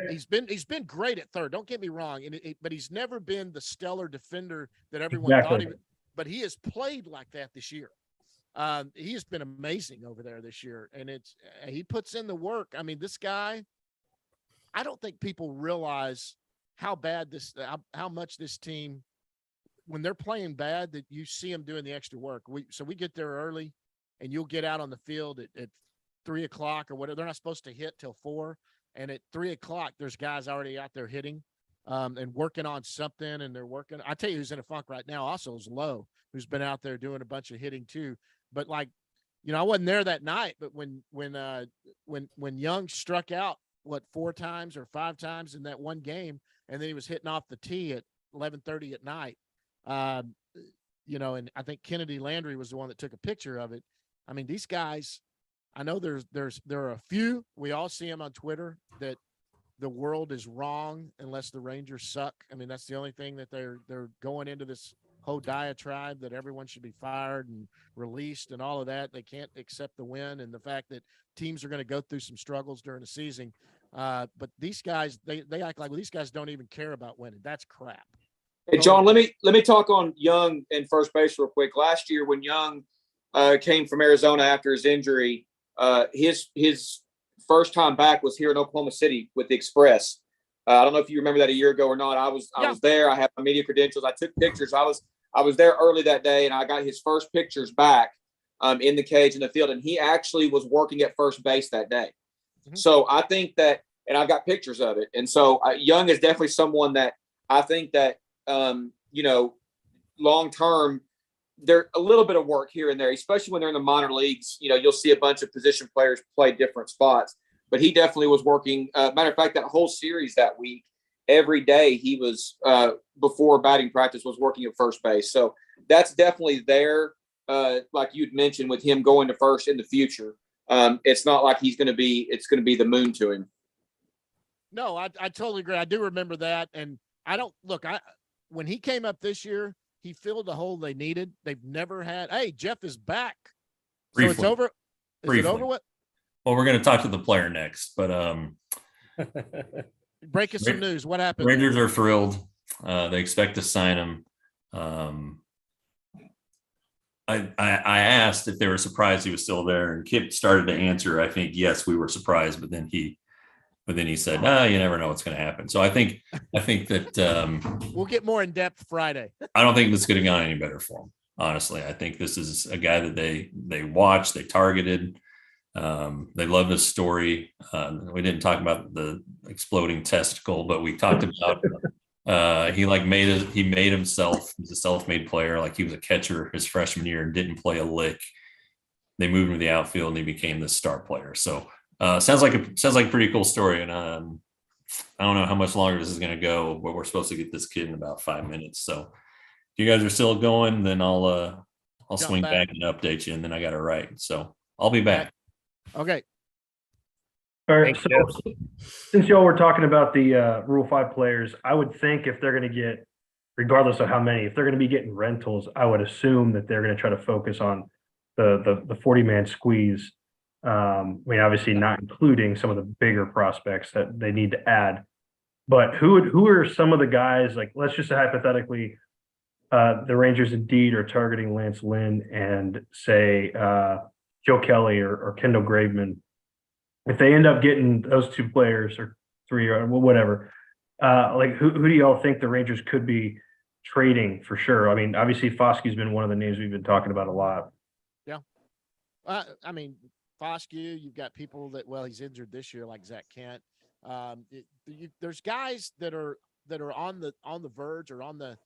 [SPEAKER 2] He's been great at third. Don't get me wrong, but he's never been the stellar defender that everyone thought he would. But he has played like that this year. He has been amazing over there this year, and he puts in the work. I mean, this guy, I don't think people realize how much this team, when they're playing bad, that you see them doing the extra work. We get there early, and you'll get out on the field at 3:00 or whatever. They're not supposed to hit till 4, and at 3:00 there's guys already out there hitting and working on something, and they're working. I tell you who's in a funk right now also is Lowe, who's been out there doing a bunch of hitting too. But I wasn't there that night, but when Young struck out 4 times or 5 times in that one game, and then he was hitting off the tee at 11:30 at night, and I think Kennedy Landry was the one that took a picture of it. I mean, these guys, I know there are a few, we all see them on Twitter, that the world is wrong unless the Rangers suck. I mean, that's the only thing that they're going into this whole diatribe that everyone should be fired and released and all of that. They can't accept the win and the fact that teams are going to go through some struggles during the season. But these guys, they act like, well, these guys don't even care about winning. That's crap.
[SPEAKER 4] Hey, John, let me talk on Young and first base real quick. Last year when Young came from Arizona after his injury, his first time back was here in Oklahoma City with the Express. I don't know if you remember that a year ago or not. I was there. I have my media credentials. I took pictures. I was there early that day, and I got his first pictures back.
[SPEAKER 8] in the cage in the field, and he actually was working at first base that day.
[SPEAKER 2] Mhm.
[SPEAKER 8] So I think that, and I've got pictures of it. And so Young is definitely someone that I think that, long term, there a little bit of work here and there, especially when they're in the minor leagues. You'll see a bunch of position players play different spots, but he definitely was working. Matter of fact, that whole series that week, every day he was before batting practice was working at first base. So that's definitely there. Like you'd mentioned with him going to first in the future, it's not like it's going to be the moon to him.
[SPEAKER 2] No, I totally agree. I do remember that. And when he came up this year, he filled the hole they needed. They've never had, hey, Jeff is back. So it's
[SPEAKER 1] Briefly.
[SPEAKER 2] over. Is
[SPEAKER 1] Briefly.
[SPEAKER 2] it over with?
[SPEAKER 1] Well, we're going to talk to the player next, but
[SPEAKER 2] Break us some news. What happened?
[SPEAKER 1] Rangers are thrilled. They expect to sign him. I asked if they were surprised he was still there, and Kip started to answer. I think yes, we were surprised, but then he said, "No, you never know what's going to happen." So I think that
[SPEAKER 2] we'll get more in depth Friday.
[SPEAKER 1] I don't think this could have gone any better for him. Honestly, I think this is a guy that they watched, they targeted. They love his story. We didn't talk about the exploding testicle, but we talked about he made himself. He's a self-made player. Like he was a catcher his freshman year and didn't play a lick. They moved him to the outfield and he became the star player. So sounds like a pretty cool story. And I don't know how much longer this is going to go, but we're supposed to get this kid in about 5 minutes. So if you guys are still going, then I'll swing back and update you, and then I got to write. So I'll be back.
[SPEAKER 2] Okay.
[SPEAKER 5] All right. So since y'all were talking about the Rule 5 players, I would think if they're going to get, regardless of how many, if they're going to be getting rentals, I would assume that they're going to try to focus on the 40-man squeeze. Obviously not including some of the bigger prospects that they need to add. But who are some of the guys, like, let's just say hypothetically, the Rangers indeed are targeting Lance Lynn and say Joe Kelly or Kendall Graveman. If they end up getting those two players or three or whatever, who do y'all think the Rangers could be trading for sure? I mean, obviously Foskey's been one of the names we've been talking about a lot.
[SPEAKER 2] Yeah. Foscue, you've got people that, he's injured this year, like Zach Kent. There's guys that are on the verge or on the,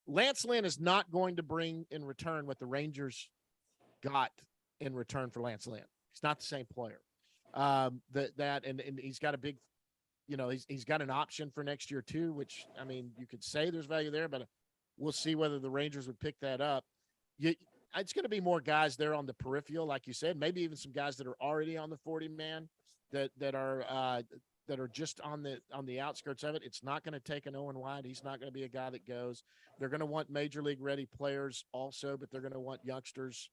[SPEAKER 2] Lance Lynn is not going to bring in return what the Rangers got in return for Lance Lynn. He's not the same player. And he's got a big, he's got an option for next year too, which, you could say there's value there, but we'll see whether the Rangers would pick that up. It's going to be more guys there on the peripheral, like you said, maybe even some guys that are already on the 40-man that are just on the outskirts of it. It's not going to take an Owen White. He's not going to be a guy that goes. They're going to want major league ready players also, but they're going to want youngsters.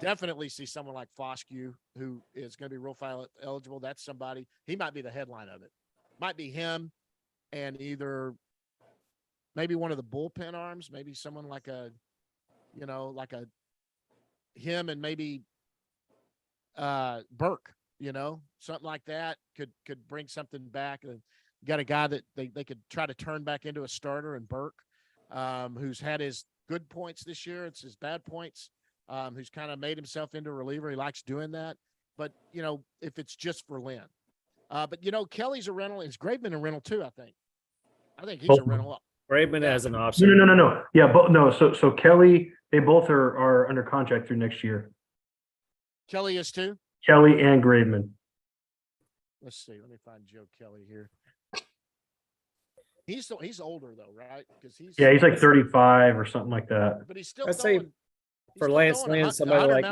[SPEAKER 2] Definitely see someone like Foscue, who is going to be Rule 5 eligible. That's somebody. He might be the headline of it. Might be him, and either maybe one of the bullpen arms, maybe someone like him and maybe Burke, something like that could bring something back. And got a guy that they could try to turn back into a starter in Burke, who's had his good points this year. It's his bad points, who's kind of made himself into a reliever. He likes doing that. But, if it's just for Lynn. But, Kelly's a rental. Is Graveman a rental too, I think. I think he's a rental.
[SPEAKER 7] Raymond has an option.
[SPEAKER 5] No. Yeah, but no. So Kelly, they both are under contract through next year.
[SPEAKER 2] Kelly is too?
[SPEAKER 5] Kelly and Graveman.
[SPEAKER 2] Let's see. Let me find Joe Kelly here. He's older though, right? Because he's
[SPEAKER 5] like 35 or something like that.
[SPEAKER 2] But he's still
[SPEAKER 7] I'd say for Lance Lynn, somebody like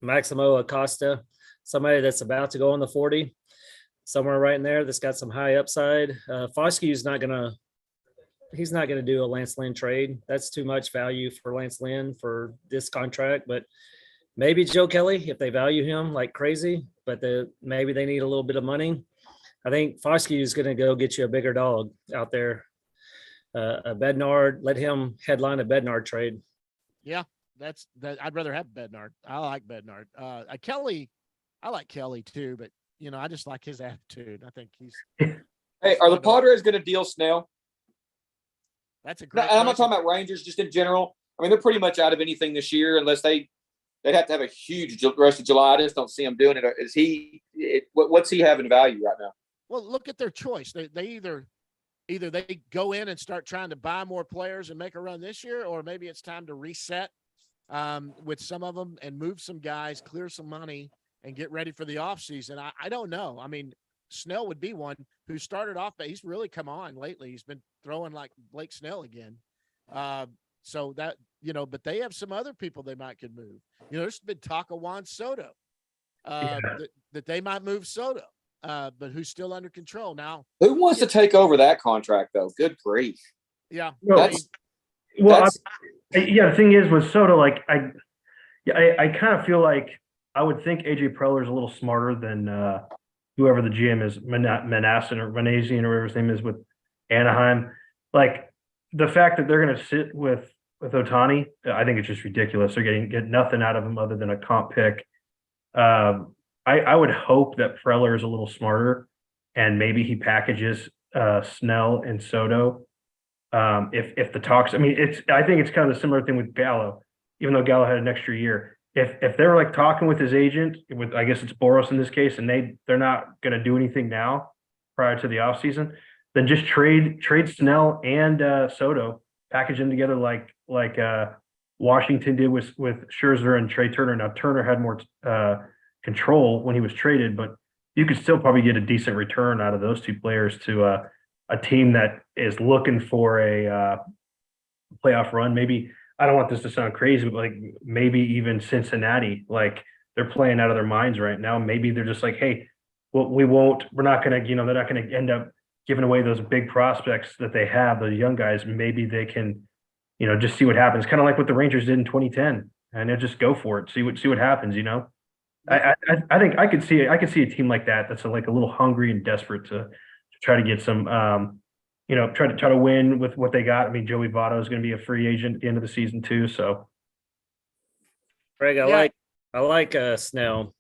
[SPEAKER 7] Maximo Acosta, somebody that's about to go on the 40, somewhere right in there that's got some high upside. Foskey's he's not going to do a Lance Lynn trade. That's too much value for Lance Lynn for this contract, but maybe Joe Kelly, if they value him like crazy, but maybe they need a little bit of money. I think Foskey is going to go get you a bigger dog out there. A Bednard, let him headline a Bednard trade.
[SPEAKER 2] Yeah, that's that. I'd rather have Bednard. I like Bednard. Kelly, I like Kelly too, but I just like his attitude. I think he's.
[SPEAKER 8] Hey, are the Padres going to deal Snell?
[SPEAKER 2] That's a
[SPEAKER 8] No,
[SPEAKER 2] great.
[SPEAKER 8] and I'm not
[SPEAKER 2] question.
[SPEAKER 8] talking about Rangers just in general. I mean, they're pretty much out of anything this year unless they'd have to have a huge rest of July. I just don't see him doing it. What's he having value right now?
[SPEAKER 2] Well, look at their choice. They either they go in and start trying to buy more players and make a run this year, or maybe it's time to reset with some of them and move some guys, clear some money, and get ready for the offseason. I don't know. I mean, Snell would be one who started off, but he's really come on lately. He's been throwing like Blake Snell again. So that, but they have some other people they might could move. There's been talk of Juan Soto that they might move Soto, but who's still under control now.
[SPEAKER 8] Who wants to take over that contract, though? Good grief.
[SPEAKER 2] Yeah.
[SPEAKER 5] Well, the thing is with Soto, like I kind of feel like I would think AJ Preller's a little smarter than whoever the GM is, Manassian or Manassian or whatever his name is with Anaheim. Like the fact that they're going to sit with Ohtani, I think it's just ridiculous. They're get nothing out of him other than a comp pick. I would hope that Preller is a little smarter and maybe he packages Snell and Soto. If the talks, I mean, I think it's kind of a similar thing with Gallo, even though Gallo had an extra year. If they're like talking with his agent, with I guess it's Boros in this case, and they're not going to do anything now prior to the offseason, then just trade Snell and Soto, package them together like Washington did with Scherzer and Trey Turner. Now Turner had more control when he was traded, but you could still probably get a decent return out of those two players to a team that is looking for a playoff run. Maybe, I don't want this to sound crazy, but like maybe even Cincinnati, like they're playing out of their minds right now. Maybe they're just like, hey, well, we're not going to, they're not going to end up giving away those big prospects that they have, those young guys. Maybe they can, just see what happens. Kind of like what the Rangers did in 2010, and they'll just go for it. See what happens. I think I could see a team like that that's like a little hungry and desperate to try to get some, try to win with what they got. I mean, Joey Votto is going to be a free agent at the end of the season too. So,
[SPEAKER 7] Greg, I like Snell,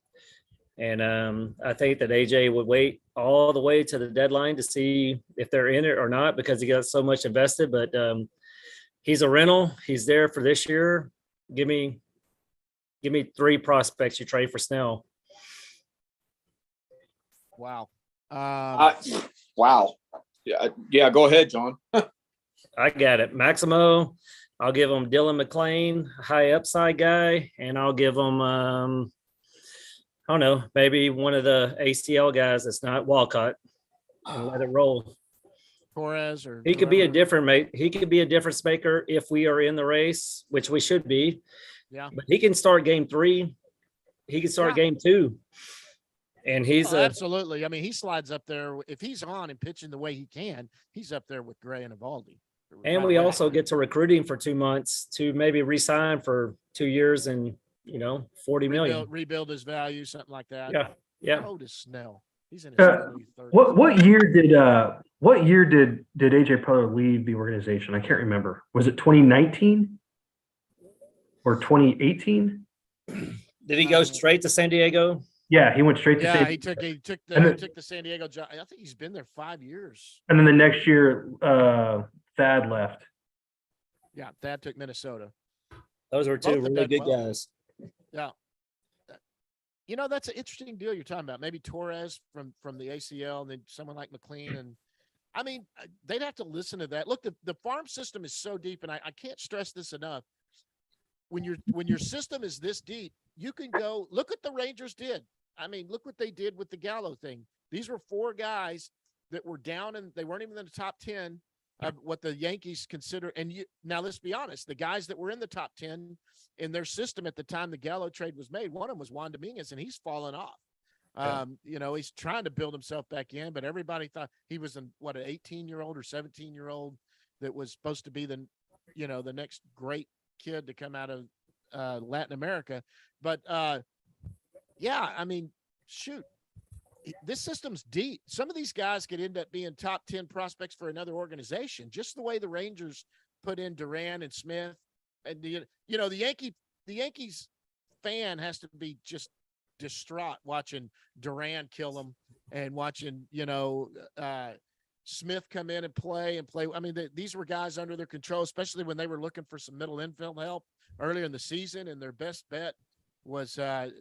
[SPEAKER 7] and I think that AJ would wait all the way to the deadline to see if they're in it or not because he got so much invested. But he's a rental. He's there for this year. Give me 3 prospects you trade for Snell.
[SPEAKER 2] Wow.
[SPEAKER 8] Wow. Yeah. Go ahead, John.
[SPEAKER 7] I got it. Maximo. I'll give him Dylan McClain, high upside guy, and I'll give him I don't know, maybe one of the ACL guys that's not Walcott, and let it roll.
[SPEAKER 2] Torres or
[SPEAKER 7] he could be a different maker if we are in the race, which we should be.
[SPEAKER 2] Yeah.
[SPEAKER 7] But he can start game 3. He can start game 2. And he's
[SPEAKER 2] absolutely. I mean, he slides up there. If he's on and pitching the way he can, he's up there with Gray and Evaldi.
[SPEAKER 7] And we also get to recruiting for 2 months to maybe re-sign for 2 years and, $40 million.
[SPEAKER 2] Rebuild his value, something like that.
[SPEAKER 7] Yeah.
[SPEAKER 2] How old is Snell? He's in his early 30s.
[SPEAKER 5] What year did AJ Preller leave the organization? I can't remember. Was it 2019 or 2018?
[SPEAKER 7] Did he go straight to San Diego?
[SPEAKER 5] Yeah, he went straight to San
[SPEAKER 2] Diego. He took the San Diego job. I think he's been there 5 years.
[SPEAKER 5] And then the next year, Thad left.
[SPEAKER 2] Yeah, Thad took Minnesota.
[SPEAKER 7] Those were 2 really good guys.
[SPEAKER 2] Yeah. That's an interesting deal you're talking about. Maybe Torres from the ACL, and then someone like McLean. And I mean, they'd have to listen to that. Look, the farm system is so deep, and I can't stress this enough. When your system is this deep, you can go look what the Rangers did. I mean, look what they did with the Gallo thing. These were 4 guys that were down, and they weren't even in the top 10 of what the Yankees consider. And now let's be honest, the guys that were in the top 10 in their system at the time the Gallo trade was made, one of them was Juan Dominguez, and he's fallen off. Yeah. He's trying to build himself back in, but everybody thought he was an 18-year-old or 17-year-old that was supposed to be the next great kid to come out of Latin America. But I mean, shoot, this system's deep. Some of these guys could end up being top 10 prospects for another organization, just the way the Rangers put in Duran and Smith. And the Yankees fan has to be just distraught watching Duran kill them and watching Smith come in and play. I mean, these were guys under their control, especially when they were looking for some middle infield help earlier in the season. And their best bet was, at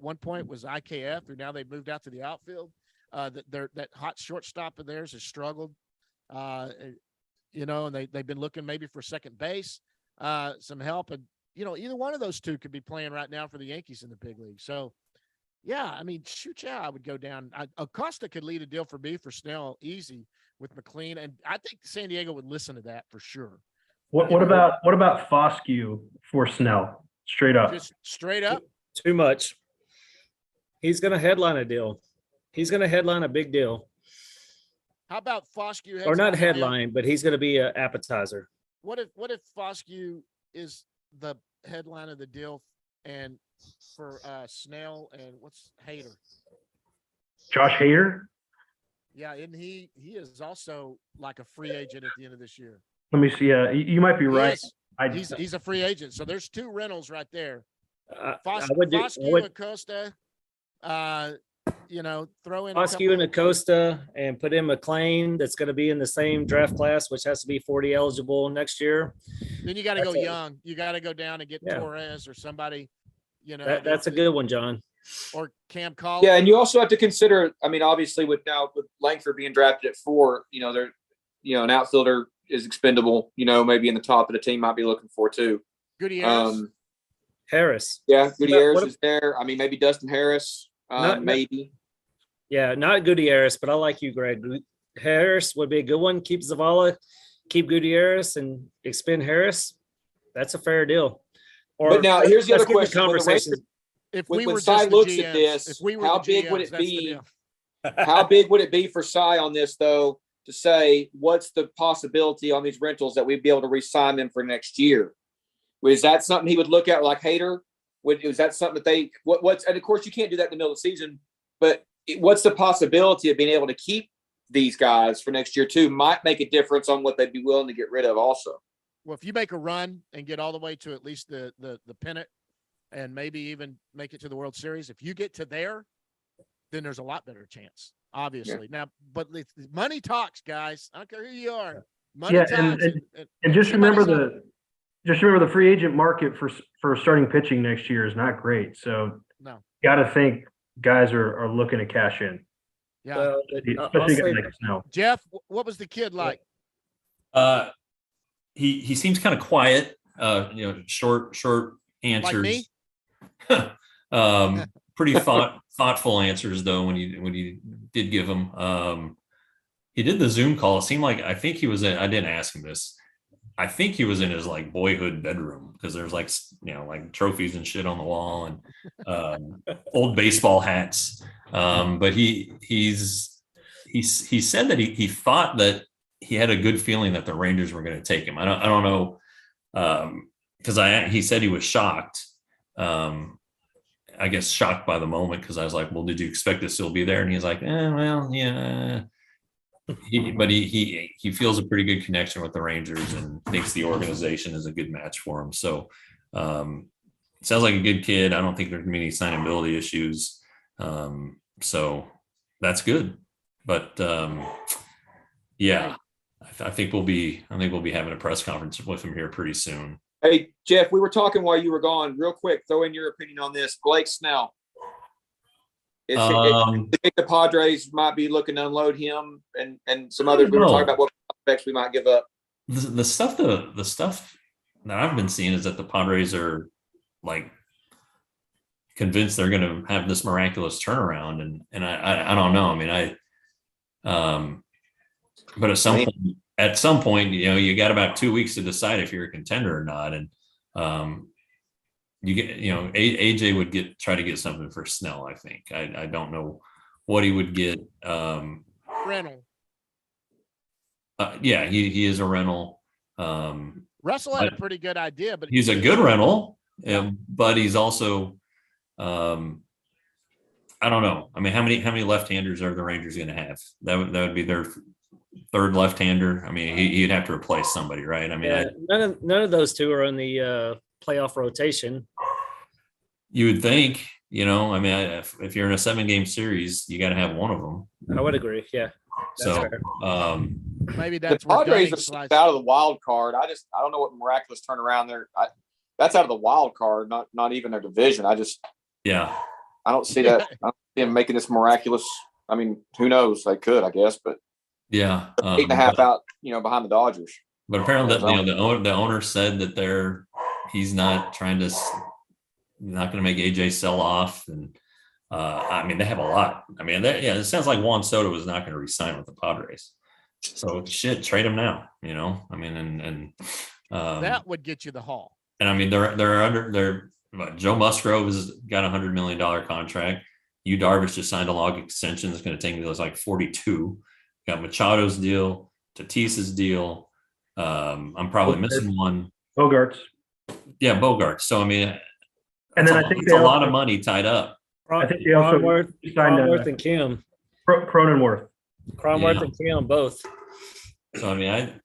[SPEAKER 2] one point was IKF, who now they've moved out to the outfield. That hot shortstop of theirs has struggled, and they've been looking maybe for second base, some help. And, either one of those two could be playing right now for the Yankees in the big league. So, yeah, I mean, I would go down. Acosta could lead a deal for me for Snell easy with McLean, and I think San Diego would listen to that for sure.
[SPEAKER 5] What about Foscue for Snell? Straight up.
[SPEAKER 2] Just straight up.
[SPEAKER 7] Too much. He's going to headline a deal. He's going to headline a big deal.
[SPEAKER 2] How about Foscue?
[SPEAKER 7] Or not headline, but he's going to be an appetizer.
[SPEAKER 2] What if Foscue is the headline of the deal, and for Snell and what's Hader?
[SPEAKER 5] Josh Hader?
[SPEAKER 2] Yeah, and he is also like a free agent at the end of this year.
[SPEAKER 5] Let me see. You might be right.
[SPEAKER 2] He's a free agent. So there's two rentals right there.
[SPEAKER 7] Foscue,
[SPEAKER 2] Acosta, throw in
[SPEAKER 7] Foscue and Acosta, and put in McLean. That's going to be in the same draft class, which has to be 40 eligible next year.
[SPEAKER 2] Then you got to go young. You got to go down and get Torres or somebody.
[SPEAKER 7] That's a good one, John.
[SPEAKER 2] Or Cam Collins.
[SPEAKER 8] Yeah, and you also have to consider. I mean, obviously, with Langford being drafted at 4, an outfielder is expendable. Maybe in the top of the team might be looking for too.
[SPEAKER 2] Gutierrez.
[SPEAKER 7] Harris.
[SPEAKER 8] Yeah, Gutierrez is there. I mean, maybe Dustin Harris. Maybe.
[SPEAKER 7] Yeah, not Gutierrez, but I like you, Greg. Harris would be a good one. Keep Zavala, keep Gutierrez, and expend Harris. That's a fair deal.
[SPEAKER 8] But now here's the other question.
[SPEAKER 2] If we
[SPEAKER 8] when
[SPEAKER 2] were
[SPEAKER 8] Cy
[SPEAKER 2] just
[SPEAKER 8] looks
[SPEAKER 2] GMs,
[SPEAKER 8] at this, how big would it be? How big would it be for Cy on this, though, to say what's the possibility on these rentals that we'd be able to re-sign them for next year? Is that something he would look at like Hader? Is that something that they what's and of course you can't do that in the middle of the season, but what's the possibility of being able to keep these guys for next year too? Might make a difference on what they'd be willing to get rid of also.
[SPEAKER 2] Well, if you make a run and get all the way to at least the pennant and maybe even make it to the World Series, if you get to there, then there's a lot better chance, obviously. Yeah. Now, but money talks, guys. I don't care who you are. Money talks.
[SPEAKER 5] And just remember the free agent market for starting pitching next year is not great. So
[SPEAKER 2] no,
[SPEAKER 5] got to think guys are looking to cash in.
[SPEAKER 2] Yeah,
[SPEAKER 5] especially guys like Snell.
[SPEAKER 2] Jeff, what was the kid like?
[SPEAKER 1] He seems kind of quiet. Short answers.
[SPEAKER 2] Like me?
[SPEAKER 1] Pretty thoughtful answers though when you did give him. He did the Zoom call. It seemed like I think he was in. I didn't ask him this. I think he was in his like boyhood bedroom because there's like trophies and shit on the wall and old baseball hats. But he said that he thought that he had a good feeling that the Rangers were going to take him. I don't know because he said he was shocked. I guess shocked by the moment because I was like, well, did you expect to still be there? And he's like, well, yeah. But he feels a pretty good connection with the Rangers and thinks the organization is a good match for him. So sounds like a good kid. I don't think there's many signability issues. So that's good. But yeah, I think we'll be having a press conference with him here pretty soon.
[SPEAKER 8] Hey, Jeff, we were talking while you were gone. Real quick, throw in your opinion on this. Blake Snell. I think the Padres might be looking to unload him and some others. We were talking about what prospects we might give up.
[SPEAKER 1] The stuff that I've been seeing is that the Padres are like convinced they're going to have this miraculous turnaround, and I don't know. I mean, but at some point, you got about 2 weeks to decide if you're a contender or not, and you get, AJ would try to get something for Snell. I think I don't know what he would get.
[SPEAKER 2] Rental.
[SPEAKER 1] Yeah, he is a rental.
[SPEAKER 2] Russell had a pretty good idea, but
[SPEAKER 1] he's a good rental, but he's also, I don't know. I mean, how many left-handers are the Rangers going to have? That would be their third left-hander. I mean, he'd have to replace somebody, right? I mean,
[SPEAKER 7] none of those two are in the playoff rotation.
[SPEAKER 1] You would think, I mean, if you're in a 7-game series, you got to have one of them.
[SPEAKER 7] I would agree. Yeah. That's
[SPEAKER 1] So,
[SPEAKER 7] fair.
[SPEAKER 2] Maybe
[SPEAKER 8] The
[SPEAKER 2] that's where
[SPEAKER 8] Padres
[SPEAKER 2] Dunning
[SPEAKER 8] are
[SPEAKER 2] slides.
[SPEAKER 8] out of the wild card. I don't know what miraculous turnaround there. That's out of the wild card, not even their division.
[SPEAKER 1] yeah.
[SPEAKER 8] I don't see that. I don't see them making this miraculous. I mean, who knows? They could, I guess, but
[SPEAKER 1] Yeah.
[SPEAKER 8] 8.5 out, behind the Dodgers.
[SPEAKER 1] But apparently, the owner said that he's not trying to, not going to make AJ sell off, and I mean they have a lot. I mean, it sounds like Juan Soto was not going to resign with the Padres. So shit, trade him now. I mean, and
[SPEAKER 2] That would get you the haul.
[SPEAKER 1] And I mean, Joe Musgrove has got $100 million contract. Yu Darvish just signed a long extension that's going to take me to like 42. Got Machado's deal, Tatis's deal. I'm probably missing one.
[SPEAKER 5] Bogarts.
[SPEAKER 1] Yeah, Bogart. So I mean,
[SPEAKER 5] And then I think
[SPEAKER 1] it's a lot of money tied up.
[SPEAKER 5] I think they also signed
[SPEAKER 7] Cronworth and Kim.
[SPEAKER 5] Cronenworth.
[SPEAKER 7] Cronworth and Kim both.
[SPEAKER 1] So I mean,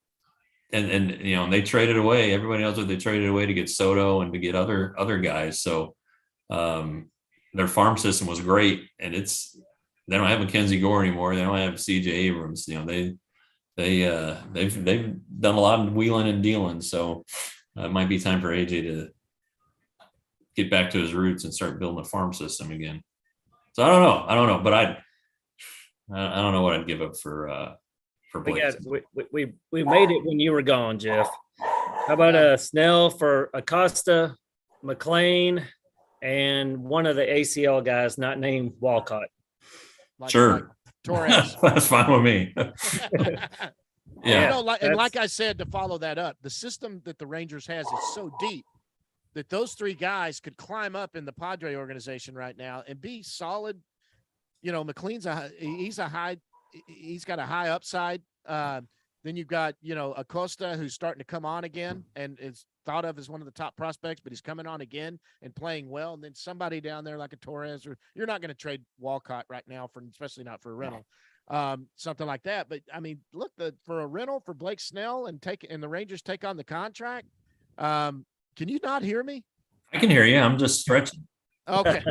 [SPEAKER 1] and they traded away. Everybody knows what they traded away to get Soto and to get other guys. So their farm system was great, and they don't have Mackenzie Gore anymore. They don't have CJ Abrams. They've done a lot of wheeling and dealing. So it might be time for AJ to get back to his roots and start building a farm system again. So I don't know, but I don't know what I'd give up for Blake.
[SPEAKER 7] We made it when you were gone, Jeff. How about Snell for Acosta, McLean, and one of the ACL guys not named Walcott?
[SPEAKER 1] Sure.
[SPEAKER 2] Torres.
[SPEAKER 1] That's fine with me. Yeah.
[SPEAKER 2] Like I said, to follow that up, the system that the Rangers has is so deep that those three guys could climb up in the Padre organization right now and be solid. McLean's he's got a high upside. Then you've got, Acosta, who's starting to come on again and is thought of as one of the top prospects, but he's coming on again and playing well. And then somebody down there like a Torres, or you're not going to trade Walcott right now especially not for a rental, something like that. But I mean, look, for a rental for Blake Snell and the Rangers take on the contract. Can you not hear me?
[SPEAKER 1] I can hear you. I'm just stretching.
[SPEAKER 2] Okay.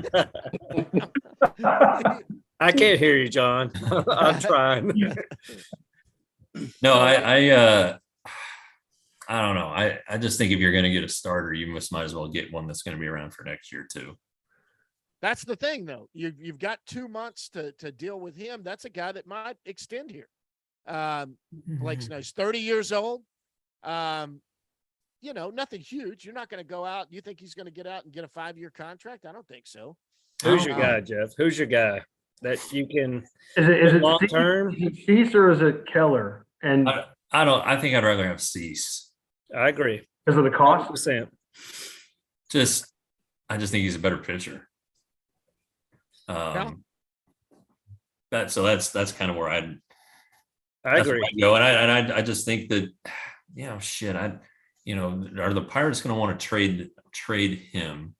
[SPEAKER 7] I can't hear you, John. I'm trying.
[SPEAKER 1] No, I don't know. I just think if you're going to get a starter, you might as well get one that's going to be around for next year too.
[SPEAKER 2] That's the thing, though. You've got 2 months to deal with him. That's a guy that might extend here. Blake Snell's 30 years old. Nothing huge. You're not going to go out. You think he's going to get out and get a 5-year contract? I don't think so.
[SPEAKER 7] Who's your guy, Jeff? Who's your guy that you can?
[SPEAKER 5] Is it
[SPEAKER 7] long term?
[SPEAKER 5] Is it Cease or is it Keller? And
[SPEAKER 1] I think I'd rather have Cease.
[SPEAKER 7] I agree.
[SPEAKER 5] Because of the cost?
[SPEAKER 7] 100%.
[SPEAKER 1] I just think he's a better pitcher. That's kind of where I
[SPEAKER 7] agree.
[SPEAKER 1] I'd go, and I just think that are the Pirates going to want to trade him?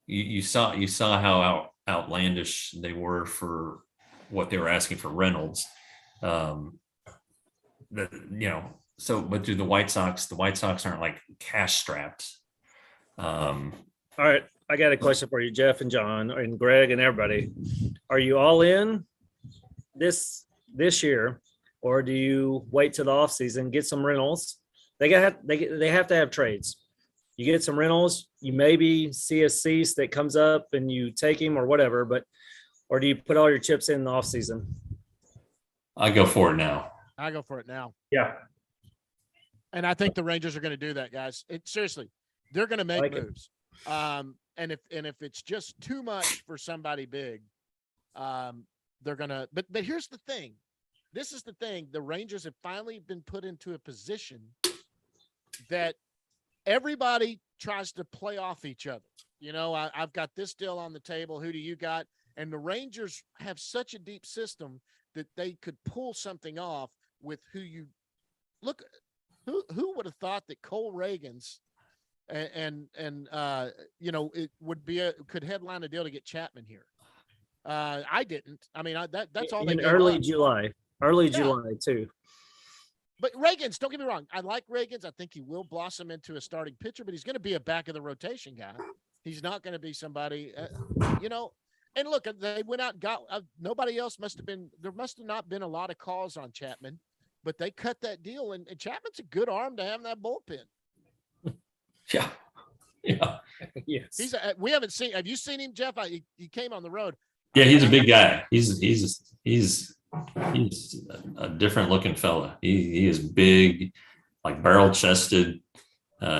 [SPEAKER 1] You saw how outlandish they were for what they were asking for Reynolds. But do the White Sox aren't like cash strapped.
[SPEAKER 7] All right. I got a question for you, Jeff and John and Greg and everybody. Are you all in this year, or do you wait till the offseason, get some rentals? They have to have trades. You get some rentals, you maybe see a Cease that comes up and you take him or whatever, or do you put all your chips in the offseason?
[SPEAKER 1] I go for it now.
[SPEAKER 2] I go for it now.
[SPEAKER 5] Yeah.
[SPEAKER 2] And I think the Rangers are going to do that, guys. Seriously, they're going to make moves. And if it's just too much for somebody big, they're going to. But here's the thing. This is the thing. The Rangers have finally been put into a position that everybody tries to play off each other. I've got this deal on the table. Who do you got? And the Rangers have such a deep system that they could pull something off with who you look. Who would have thought that Cole Reagans and it would be could headline a deal to get Chapman here? I didn't. I mean, that's all.
[SPEAKER 7] In early July too.
[SPEAKER 2] But Reagans, don't get me wrong. I like Reagans. I think he will blossom into a starting pitcher, but he's going to be a back of the rotation guy. He's not going to be somebody, And look, they went out and got nobody else there must have not been a lot of calls on Chapman, but they cut that deal. And Chapman's a good arm to have in that bullpen.
[SPEAKER 1] Yeah. Yeah.
[SPEAKER 7] Yes.
[SPEAKER 2] We haven't seen, have you seen him, Jeff? He came on the road.
[SPEAKER 1] Yeah. He's a big guy. He's a different looking fella. He is big, like barrel chested.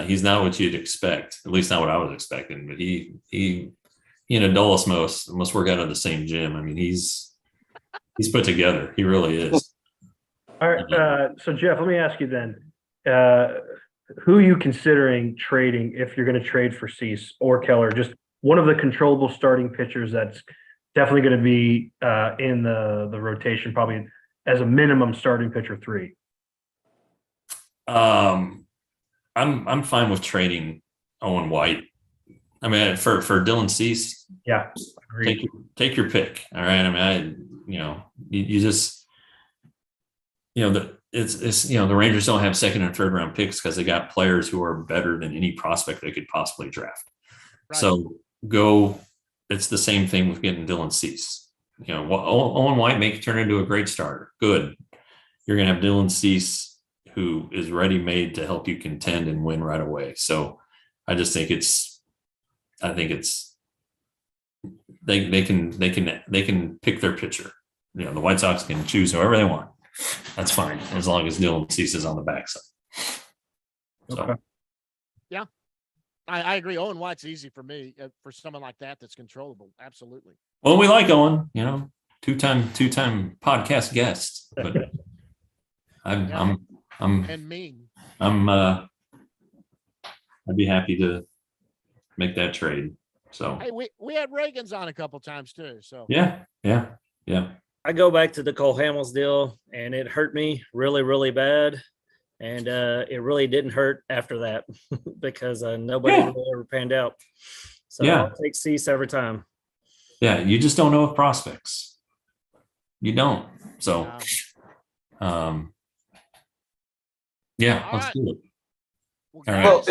[SPEAKER 1] He's not what you'd expect, at least not what I was expecting, but he and Adolis must work out of the same gym. I mean, he's put together. He really is.
[SPEAKER 5] All right. So Jeff, let me ask you then, who are you considering trading if you're going to trade for Cease or Keller? Just one of the controllable starting pitchers that's definitely going to be in the rotation, probably as a minimum starting pitcher 3.
[SPEAKER 1] I'm fine with trading Owen White. I mean, for Dylan Cease,
[SPEAKER 5] Yeah, agreed.
[SPEAKER 1] take your pick. All right. I mean, you just, it's the Rangers don't have second and third round picks because they got players who are better than any prospect they could possibly draft. Right. So it's the same thing with getting Dylan Cease. Owen White may turn into a great starter. Good. You're going to have Dylan Cease, who is ready made to help you contend and win right away. So I just think they can pick their pitcher. The White Sox can choose whoever they want. That's fine as long as Dylan Cease is on the backside. So.
[SPEAKER 5] Okay.
[SPEAKER 2] Yeah, I agree. Owen White's easy for me for someone like that's controllable. Absolutely.
[SPEAKER 1] Well, we like Owen. Two-time podcast guest, but I'm
[SPEAKER 2] and mean.
[SPEAKER 1] I'd be happy to make that trade. So
[SPEAKER 2] hey, we had Reagan's on a couple times too. So
[SPEAKER 1] yeah.
[SPEAKER 7] I go back to the Cole Hamels deal, and it hurt me really, really bad. And it really didn't hurt after that because nobody really ever panned out. So I'll take Cease every time.
[SPEAKER 1] Yeah, you just don't know of prospects. You don't. So, let's do it.
[SPEAKER 2] Well,
[SPEAKER 1] all right.
[SPEAKER 8] Well,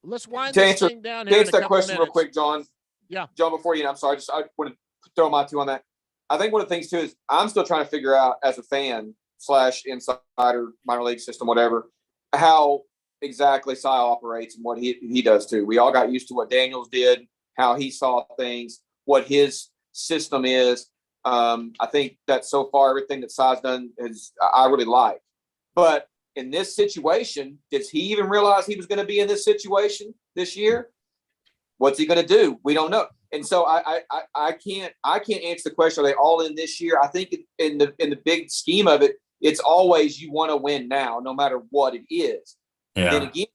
[SPEAKER 2] let's wind
[SPEAKER 8] to
[SPEAKER 2] this
[SPEAKER 8] answer,
[SPEAKER 2] thing down
[SPEAKER 8] to
[SPEAKER 2] here.
[SPEAKER 8] answer that question real quick, John.
[SPEAKER 2] Yeah.
[SPEAKER 8] John, before I'm sorry, I want to throw my 2 on that. I think one of the things too is I'm still trying to figure out as a fan / insider, minor league system, whatever, how exactly Cy operates and what he does too. We all got used to what Daniels did, how he saw things, what his system is. I think that so far everything that Cy's done I really like. But in this situation, does he even realize he was going to be in this situation this year? What's he going to do? We don't know. And so I can't answer the question. Are they all in this year? I think in the big scheme of it, it's always you want to win now, no matter what it is.
[SPEAKER 1] Yeah.
[SPEAKER 8] Then again,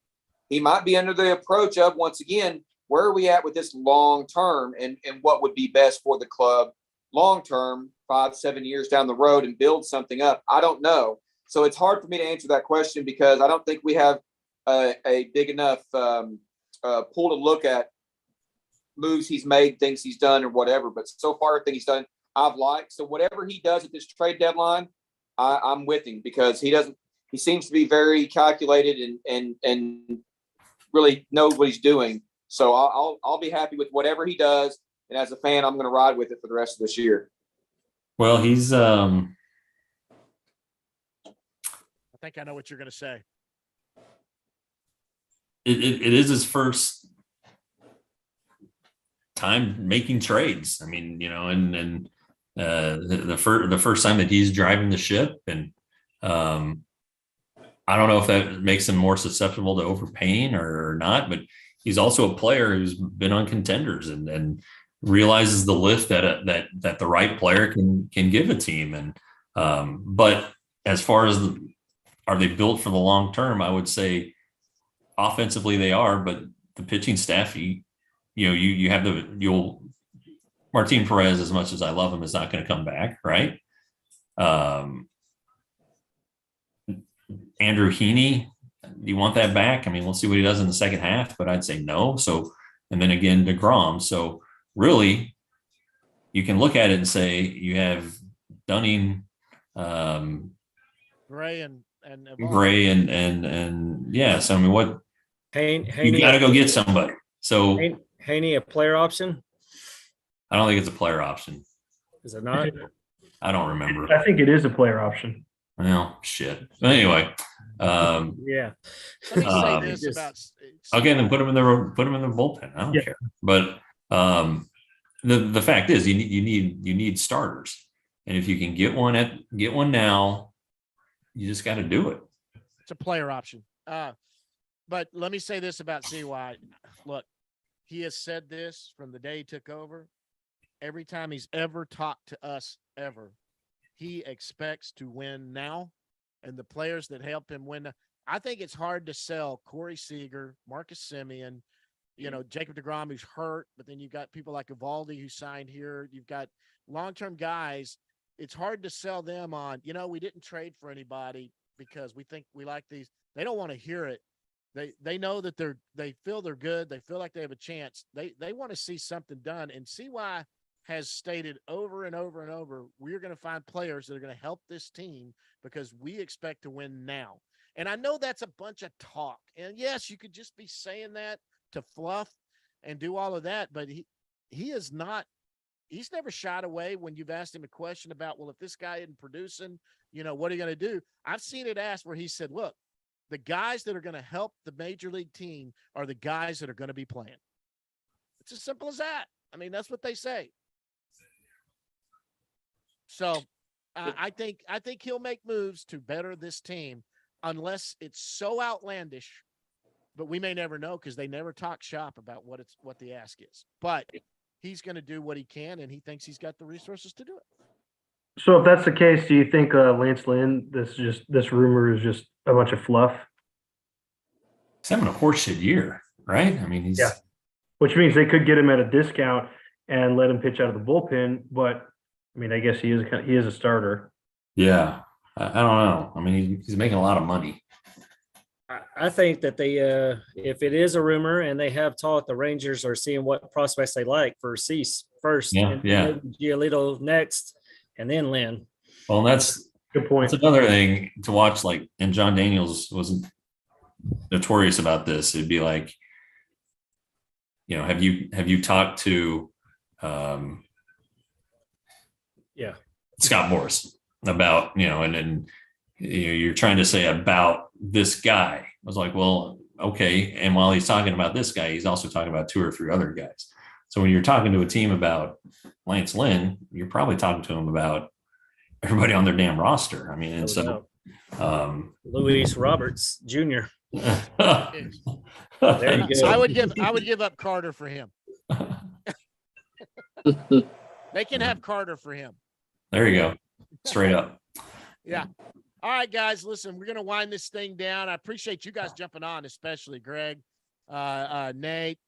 [SPEAKER 8] he might be under the approach of, once again, where are we at with this long term and what would be best for the club long term, 5-7 years down the road, and build something up? I don't know. So it's hard for me to answer that question because I don't think we have a big enough pool to look at moves he's made, things he's done, or whatever. But so far, everything he's done, I've liked. So whatever he does at this trade deadline, I'm with him because he seems to be very calculated and really knows what he's doing. So I'll be happy with whatever he does. And as a fan, I'm going to ride with it for the rest of this year.
[SPEAKER 1] Well, he's
[SPEAKER 2] I think I know what you're going to say.
[SPEAKER 1] It is his first time making trades. I mean, and the first time that he's driving the ship, and I don't know if that makes him more susceptible to overpaying or not, but he's also a player who's been on contenders and realizes the lift that the right player can give a team. And but as far as are they built for the long term, I would say offensively they are, but the pitching staff, you have Martin Perez, as much as I love him, is not going to come back, right? Andrew Heaney, do you want that back? I mean, we'll see what he does in the second half, but I'd say no. So, and then again, DeGrom. So really, you can look at it and say you have Dunning,
[SPEAKER 2] Gray and
[SPEAKER 1] yeah. So I mean,
[SPEAKER 7] Haney,
[SPEAKER 1] you got to go get somebody. So
[SPEAKER 7] Haney, a player option.
[SPEAKER 1] I don't think it's a player option.
[SPEAKER 7] Is it not?
[SPEAKER 1] I don't remember.
[SPEAKER 5] I think it is a player option.
[SPEAKER 1] Well, shit. But anyway,
[SPEAKER 7] Yeah.
[SPEAKER 2] Let me say
[SPEAKER 1] Um,
[SPEAKER 2] this
[SPEAKER 7] just-
[SPEAKER 2] about
[SPEAKER 1] okay, then put him in the bullpen. I don't
[SPEAKER 5] Yeah.
[SPEAKER 1] care. But the fact is, you need starters, and if you can get one now, you just got to do it.
[SPEAKER 2] it's a player option. But let me say this about CY. Look, he has said this from the day he took over. Every time he's ever talked to us, ever, he expects to win now. And the players that help him win, I think it's hard to sell Corey Seager, Marcus Semien, Jacob deGrom, who's hurt, but then you've got people like Evaldi who signed here. You've got long-term guys. It's hard to sell them on, we didn't trade for anybody because we think we like these. They don't want to hear it. They know that they feel they're good. They feel like they have a chance. They want to see something done. And CY has stated over and over and over, we're going to find players that are going to help this team because we expect to win now. And I know that's a bunch of talk. And yes, you could just be saying that to fluff and do all of that, but he's never shied away when you've asked him a question about, well, if this guy isn't producing, what are you going to do? I've seen it asked where he said, look, the guys that are going to help the major league team are the guys that are going to be playing. It's as simple as that. I mean, that's what they say. So I think he'll make moves to better this team unless it's so outlandish, but we may never know because they never talk shop about what the ask is. But he's going to do what he can, and he thinks he's got the resources to do it.
[SPEAKER 5] So if that's the case, do you think Lance Lynn, this rumor is just a bunch of fluff?
[SPEAKER 1] He's having a horseshit year, right? I mean,
[SPEAKER 5] Yeah. Which means they could get him at a discount and let him pitch out of the bullpen, but I mean, I guess he is a starter.
[SPEAKER 1] Yeah. I don't know. I mean, he's making a lot of money.
[SPEAKER 7] I think that they, if it is a rumor and they have talked, the Rangers are seeing what prospects they like for Cease first,
[SPEAKER 1] Yeah,
[SPEAKER 7] and
[SPEAKER 1] yeah.
[SPEAKER 7] maybe Giolito next, and then Lynn.
[SPEAKER 1] Well, that's
[SPEAKER 5] Good point.
[SPEAKER 1] That's another thing to watch. Like, and John Daniels wasn't notorious about this. It'd be like, have you talked to, Scott Morris about, and then you're trying to say about this guy. I was like, well, okay. And while he's talking about this guy, he's also talking about 2 or 3 other guys. So when you're talking to a team about Lance Lynn, you're probably talking to him about everybody on their damn roster. I mean, and so
[SPEAKER 7] Luis Roberts Jr.
[SPEAKER 2] There
[SPEAKER 7] you go.
[SPEAKER 2] I would give up Carter for him. They can have Carter for him.
[SPEAKER 1] There you go. Straight up.
[SPEAKER 2] Yeah. All right, guys, listen, we're going to wind this thing down. I appreciate you guys jumping on, especially Greg, Nate,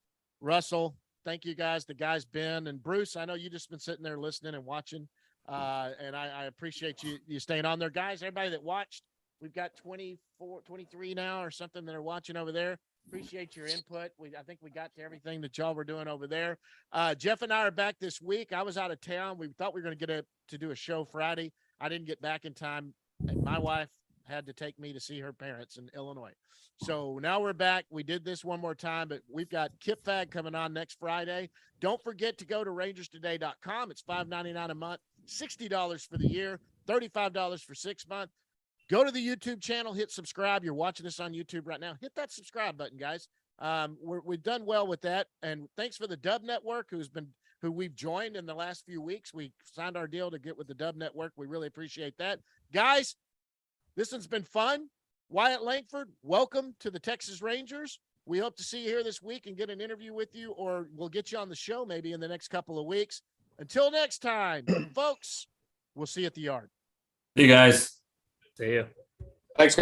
[SPEAKER 2] Russell. Thank you guys. The guys, Ben and Bruce. I know you just been sitting there listening and watching. And I appreciate you staying on there, guys. Everybody that watched, we've got 24, 23 now or something that are watching over there. Appreciate your input. I think we got to everything that y'all were doing over there. Jeff and I are back this week. I was out of town. We thought we were going to get to do a show Friday. I didn't get back in time, and my wife had to take me to see her parents in Illinois. So now we're back. We did this one more time, but we've got Kip Fag coming on next Friday. Don't forget to go to rangerstoday.com. It's $5.99 a month, $60 for the year, $35 for 6 months. Go to the YouTube channel, hit subscribe. You're watching this on YouTube right now. Hit that subscribe button, guys. We've done well with that. And thanks for the Dub Network, who we've joined in the last few weeks. We signed our deal to get with the Dub Network. We really appreciate that. Guys, this one's been fun. Wyatt Langford, welcome to the Texas Rangers. We hope to see you here this week and get an interview with you, or we'll get you on the show maybe in the next couple of weeks. Until next time, folks, we'll see you at the yard.
[SPEAKER 1] See you guys.
[SPEAKER 7] See ya.
[SPEAKER 8] Thanks, guys.